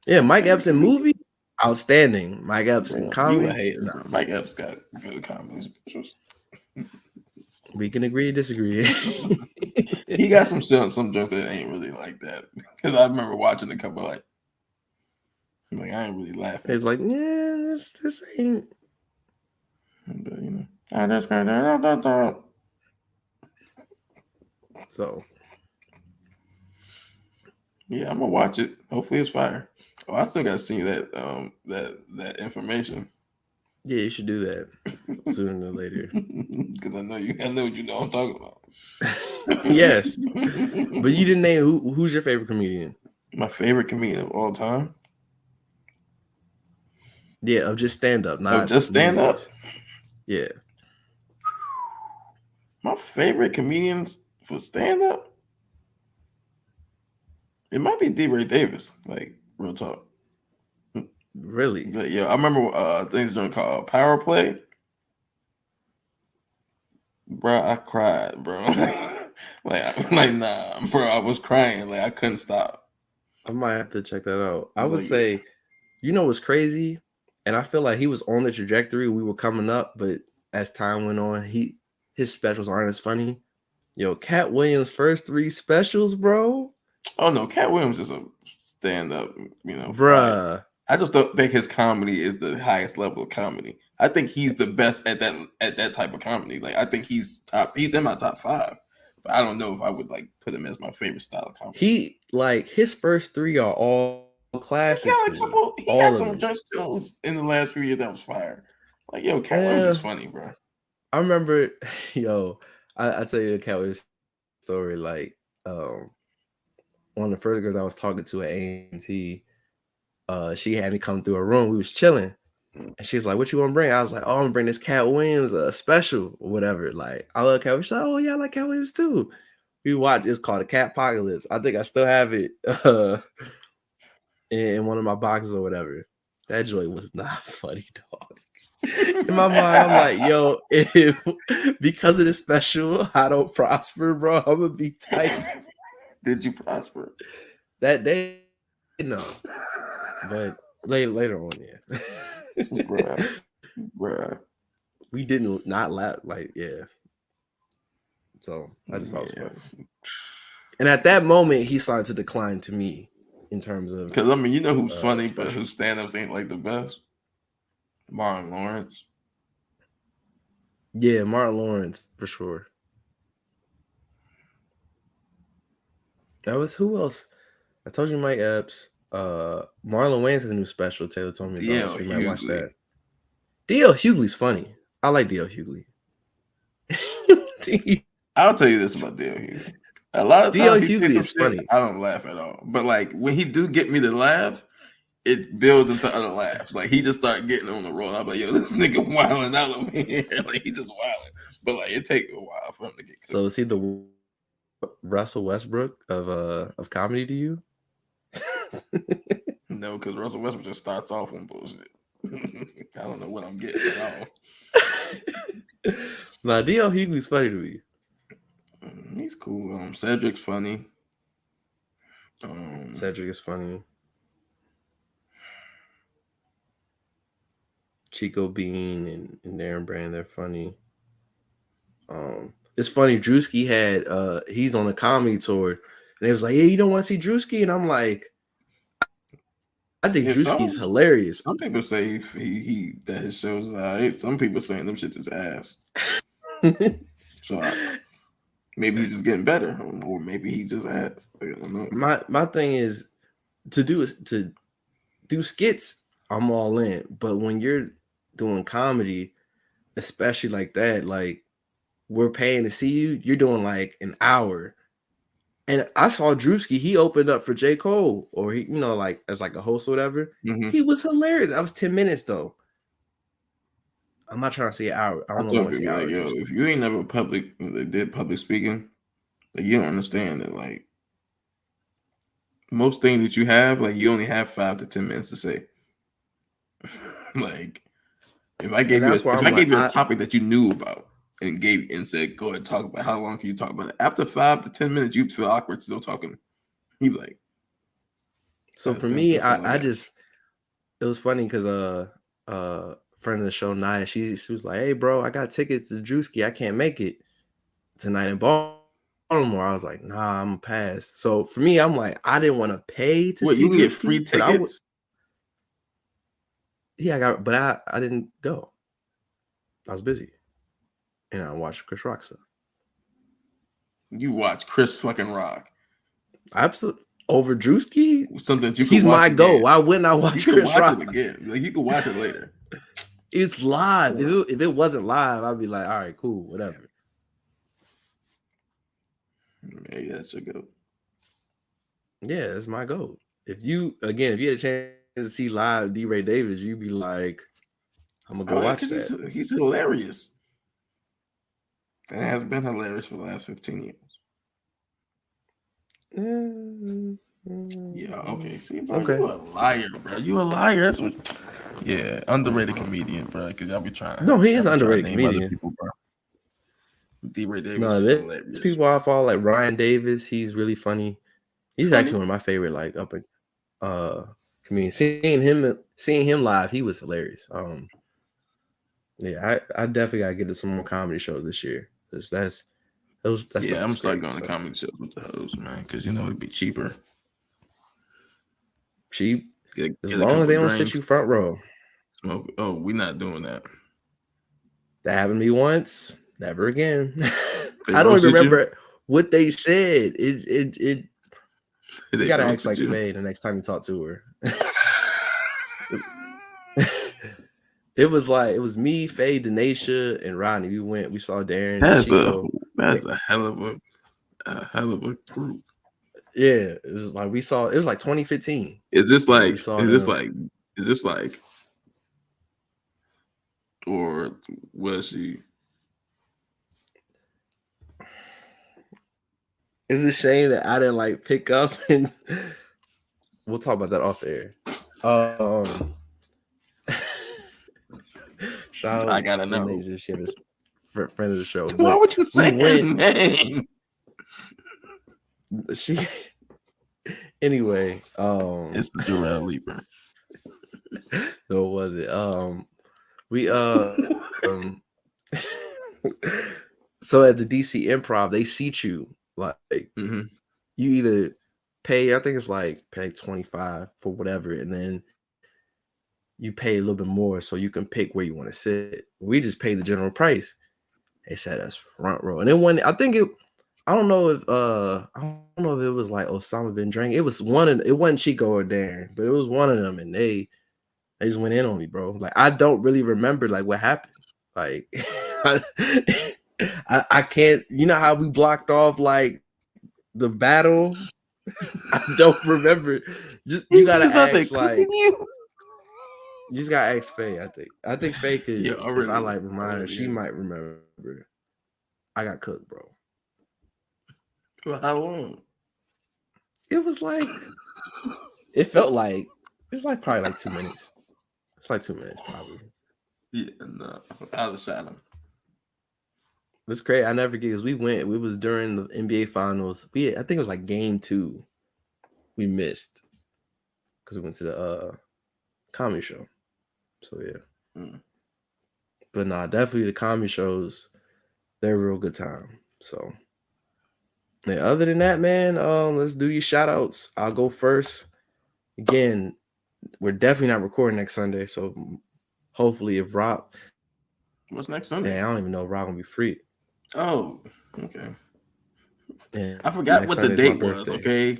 Yeah, Mike Epps in movie, outstanding. Mike Epps in comedy. You a hater. No. Mike Epps got good comedy specials. We can agree to disagree. He got some shit on some jokes that ain't really like that. Because I remember watching a couple like I ain't really laughing. It's like, yeah, this ain't. But you know, I just got so. Yeah, I'm gonna watch it. Hopefully, it's fire. Oh, I still gotta see that that information. Yeah, you should do that sooner than later. Because I know what you know I'm talking about. Yes, but you didn't name who's your favorite comedian. My favorite comedian of all time. Yeah, of just stand up, not just stand up. Yeah. My favorite comedians for stand up. It might be D-Ray Davis, like real talk. Really? Yeah, I remember things doing called Power Play. Bro, I cried, bro. like nah, bro, I was crying. Like I couldn't stop. I might have to check that out. I would say, you know what's crazy? And I feel like he was on the trajectory. We were coming up, but as time went on, his specials aren't as funny. Yo, Cat Williams' first 3 specials, bro. Oh no, Cat Williams is a stand-up, you know, bruh. Fight. I just don't think his comedy is the highest level of comedy. I think he's the best at that type of comedy. Like I think he's in my top 5. But I don't know if I would like put him as my favorite style of comedy. He like his first 3 are all classics. He got some joints too in the last few years that was fire. Like yo, Cat Williams is funny, bro. I remember, yo, I tell you a Cat Williams story. Like, one of the first girls I was talking to at A&T, she had me come through a room. We was chilling, and she's like, "What you want to bring?" I was like, "Oh, I'm gonna bring this Cat Williams special or whatever." Like, I love Cat Williams. She's like, "Oh yeah, I like Cat Williams too." We watched. It's called a Cat Apocalypse. I think I still have it in one of my boxes or whatever. That joy was not funny, dog. In my mind, I'm like, yo, if because of this special, I don't prosper, bro, I'm gonna be tight. Did you prosper? That day, no. But later on, yeah. Bruh. We didn't not laugh, like, yeah. So I just thought it was funny. And at that moment, he started to decline to me in terms of because I mean, you know who's funny, special. but whose stand-ups ain't like the best? Martin Lawrence. Yeah, Martin Lawrence for sure. That was who else? I told you Mike Epps. Marlon Wayans has a new special Taylor told me about, so you might watch that. D.L. Hughley's funny. I like D.L. Hughley. I'll tell you this about D.L. Hughley. A lot of D.L. times he Hughley says is some shit, funny. I don't laugh at all. But like when he do get me to laugh, it builds into other laughs. Like he just started getting on the roll. I'm like, yo, this nigga wilding out over here. Like he just wilding. But like it take a while for him to get. So is he the Russell Westbrook of comedy to you? No, because Russell Westbrook just starts off on bullshit. I don't know what I'm getting at all. Nah, D.L. Hughley's funny to me. He's cool. Cedric's funny. Cedric is funny. Chico Bean and Darren Brand, they're funny. It's funny. Drewski had he's on a comedy tour, and it was like, "Yeah, you don't want to see Drewski," and I'm like, I think Drewski's hilarious. Some people say he that his shows is alright. Some people saying them shits is ass. So maybe he's just getting better, or maybe he just ass. I don't know. My thing is to do skits. I'm all in, but when you're doing comedy, especially like that, like we're paying to see you, you're doing like an hour. And I saw Drewski, he opened up for J. Cole, or he, like as like a host or whatever. Mm-hmm. He was hilarious. That was 10 minutes though. I'm not trying to see an hour. I don't know what to see like, yo, if you ain't never did public speaking, like you don't understand that like most things that you have, like you only have 5 to 10 minutes to say. Like if I gave you a topic that you knew about and said, go ahead, talk about how long can you talk about it? After 5 to 10 minutes, you'd feel awkward still talking. You'd be like, so for me, I just it was funny because friend of the show, Naya, she was like, "Hey bro, I got tickets to Drewski. I can't make it tonight in Baltimore." I was like, "Nah, I'm gonna pass." So for me, I'm like, I didn't want to pay to see you Drewski, get free tickets. I didn't go. I was busy. And I watched Chris Rock stuff. You watch Chris fucking Rock. Absolutely. Over Drewski? Something you He's my go. Why wouldn't I watch Chris Rock? It again. Like you can watch it later. It's live. If it wasn't live, I'd be like, all right, cool, whatever. Maybe that should go. Yeah, it's my go. If you had a chance to see live D. Ray Davis, you'd be like, I'm gonna go watch that. He's hilarious. And it has been hilarious for the last 15 years. Yeah, okay. See, bro, you a liar, bro. You a liar. That's what. Yeah, underrated comedian, bro. Because y'all be trying. No, he is an underrated comedian. People, bro. D. Ray Davis. No, there's people I follow like Ryan Davis. He's really funny. He's actually one of my favorite like up comedians. Seeing him live, he was hilarious. Yeah, I definitely gotta get to some more comedy shows this year. That's I'm starting going to comedy shows with the hoes, man, because it'd be cheaper. Cheap, as long as they don't sit you front row. Smoke. Oh, we're not doing that. That happened to me once. Never again. I don't even remember what they said. You gotta act like Faye the next time you talk to her. It was me, Faye, Denasia, and Rodney. We saw Darren. That's a hell of a group. Yeah, it was like 2015. Is this like or was she? It's a shame that I didn't like pick up, and we'll talk about that off air. Shout I out gotta to know. Nasia. She was friend of the show. Why But would you say we his went. name? She anyway. It's the Jarrell Leaper. No, was it? We so at the DC Improv, they seat you like Mhm. you either pay, I think it's like pay 25 for whatever, and then you pay a little bit more so you can pick where you want to sit. We just paid the general price. They said us front row, and then when I think it, I don't know if it was like Osama bin Laden. It was one of, it wasn't Chico or Darren, but it was one of them, and they just went in on me, bro. Like I don't really remember like what happened. Like I can't. You know how we blocked off like the battle. I don't remember. Just you gotta ask like you just gotta ask Faye. I think Faye could. Yeah, If I like remind her, she might remember. I got cooked, bro. For how long? It was like it felt like it was like probably like 2 minutes. It's like 2 minutes probably. Yeah, no, I was shot him. It's crazy. I never forget because we was during the NBA finals. I think it was like game 2. We missed because we went to the comedy show. So yeah. But nah, definitely the comedy shows, they're a real good time. So yeah, other than that, man, let's do your shout outs. I'll go first. Again, we're definitely not recording next Sunday. So hopefully if Rob, what's next Sunday? I don't even know if Rob gonna be free. Oh, okay. Yeah, I forgot what the date was. Okay,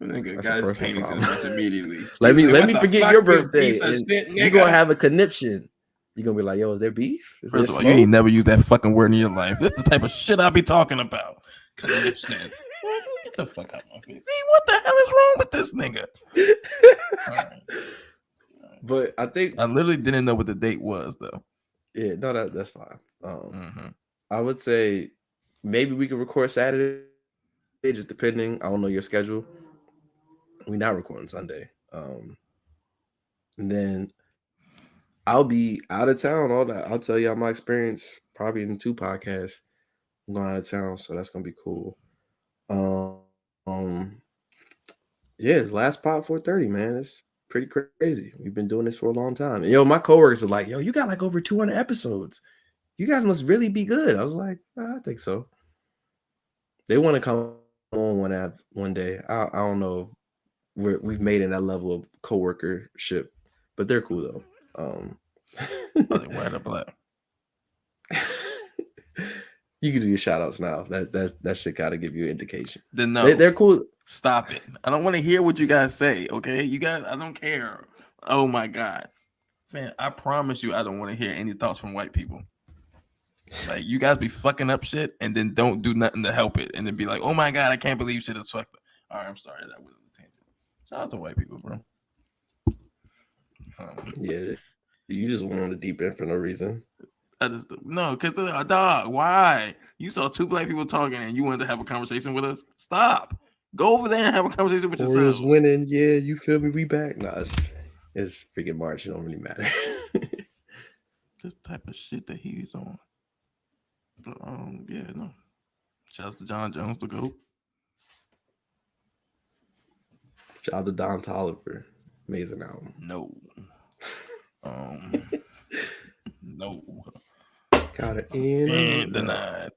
nigga, got his paintings in the immediately. let me forget your birthday. You're gonna have a conniption. You're gonna be like, yo, is there beef? First of all, you ain't never used that fucking word in your life. That's the type of shit I be talking about. Conniption. Get the fuck out of my face. See, what the hell is wrong with this nigga? All right. But I think I literally didn't know what the date was though. Yeah, no, that's fine. I would say maybe we could record Saturday, just depending. I don't know your schedule. We're not recording Sunday. And then I'll be out of town all that. I'll tell y'all my experience probably in 2 podcasts. I'm going out of town, so that's gonna be cool. Yeah, it's last pod 4:30, man. It's pretty crazy. We've been doing this for a long time. And, my coworkers are like, yo, you got like over 200 episodes. You guys must really be good. I was like, I think so. They want to come on one day. I don't know if we've made it that level of coworkership, but they're cool though. Are they white or black? You can do your shout outs now. That should kind of give you an indication. Then no, they're cool. Stop it. I don't want to hear what you guys say. Okay, you guys, I don't care. Oh my god, man, I promise you, I don't want to hear any thoughts from white people. Like, you guys be fucking up shit and then don't do nothing to help it, and then be like, oh my god, I can't believe shit is fucked up. All right, I'm sorry, that was a tangent. Shout out to white people, bro. Yeah, you just went on the deep end for no reason. No, because dog. Why? You saw 2 black people talking and you wanted to have a conversation with us? Stop. Go over there and have a conversation with yourself. Winning, yeah. You feel me? We back. Nah, it's freaking March. It don't really matter. This type of shit that he's on. But yeah, no. Shout out to John Jones, the GOAT. Shout out to Don Toliver. Amazing album. No. No. Got it in. Denied.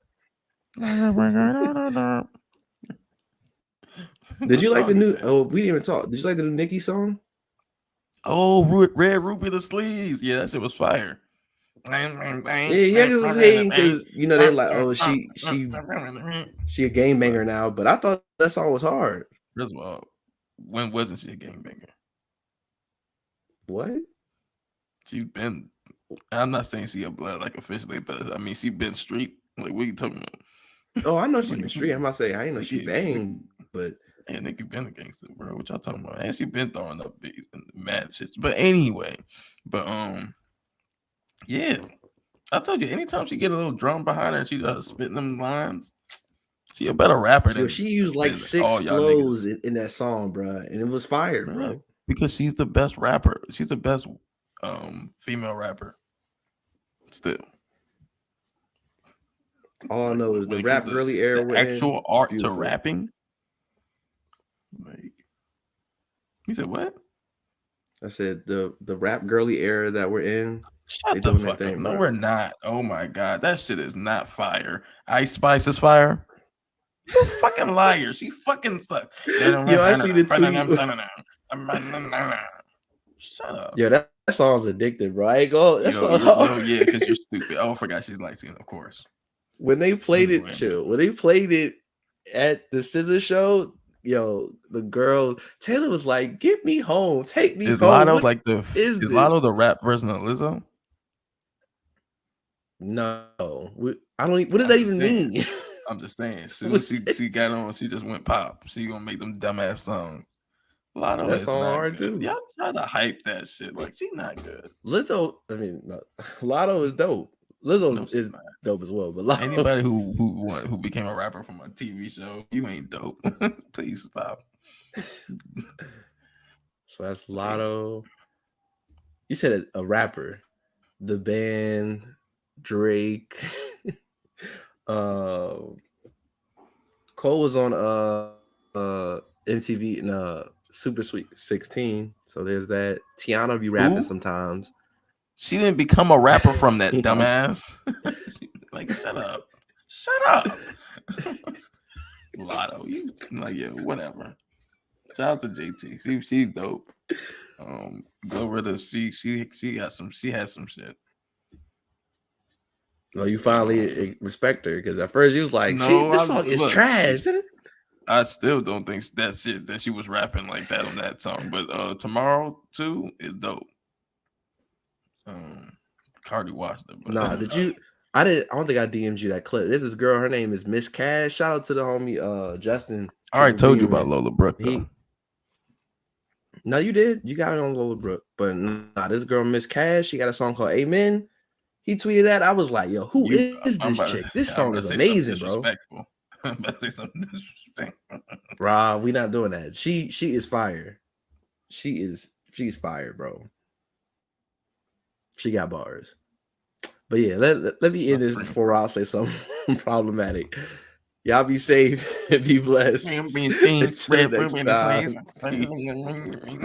Did you like the new? Oh, we didn't even talk. Did you like the new Nicki song? Oh, Red Ruby the Sleeves. Yeah, that shit was fire. Yeah, it was hating because they're like, oh, she a game banger now. But I thought that song was hard. First of all, when wasn't she a game banger? What? She's been. I'm not saying she a blood like officially, but I mean she been street. Like, what are you talking about? Oh, I know she been street. I'm not saying I ain't know she banged, but yeah, Nicki been a gangster, bro. What y'all talking about? And she been throwing up beats and mad shit. But anyway, yeah, I told you, anytime she get a little drum behind her and she spitting them lines, she a better rapper than. She used like 6 flows in that song, bro, and it was fire, bro. Because she's the best rapper. She's the best female rapper. Still, All I know is when the it rap comes to girly era the we're actual in. It's art to beautiful. rapping, like you said, what? I said the rap girly era that we're in. They Shut the doing their fuck up. thing, No, bro. we're not. Oh my god, that shit is not fire. Ice Spice is fire. You fucking liar. She fucking sucks. Yo, I see the tweet. Shut up. Yo, that song's addictive, bro. I ain't go. That song. Yeah, because you're stupid. Oh, I forgot she's light skinned, of course. When they played Anyway. it, chill. When they played it at the Scissor Show, yo, the girl Taylor was like, "Get me home, take me Is home." Lotto What like the is is this? Lotto the rap version of Lizzo? No, I don't. What does that even mean? I'm just saying. As soon as she got on, she just went pop. She gonna make them dumbass songs. Lotto That is song not hard good. too. Y'all try to hype that shit like she's not good. Lizzo, I mean, no, Lotto is dope. Lizzo No, is not. dope as well. But Lotto, Anybody who became a rapper from a TV show, you ain't dope. Please stop. So that's Lotto. You said a rapper, the band, Drake. Cole was on MTV in Super Sweet 16. So there's that. Tiana be rapping sometimes. She didn't become a rapper from that, dumbass. Like, shut up. Shut up. Lotto, you like, yeah, whatever. Shout out to JT. She's dope. Glorilla, she had some shit. Well, you finally respect her because at first you was like, No, this song is trash. I still don't think that shit that she was rapping like that on that song. But Tomorrow too is dope. Cardi watched it. But nah, did you? I don't think I DM'd you that clip. This girl, her name is Miss Cash. Shout out to the homie Justin. I already told you about Lola Brooke though. No, you did. You got it on Lola Brooke. But nah, this girl, Miss Cash, she got a song called Amen. He tweeted that. I was like, yo, who is this chick? This song is amazing, bro. I'm about to say something disrespectful. Rob, we not doing that. She is fire. She's fire, bro. She got bars. But yeah, let me end this before I'll say something problematic. Y'all be safe and be blessed. Until next time. Peace.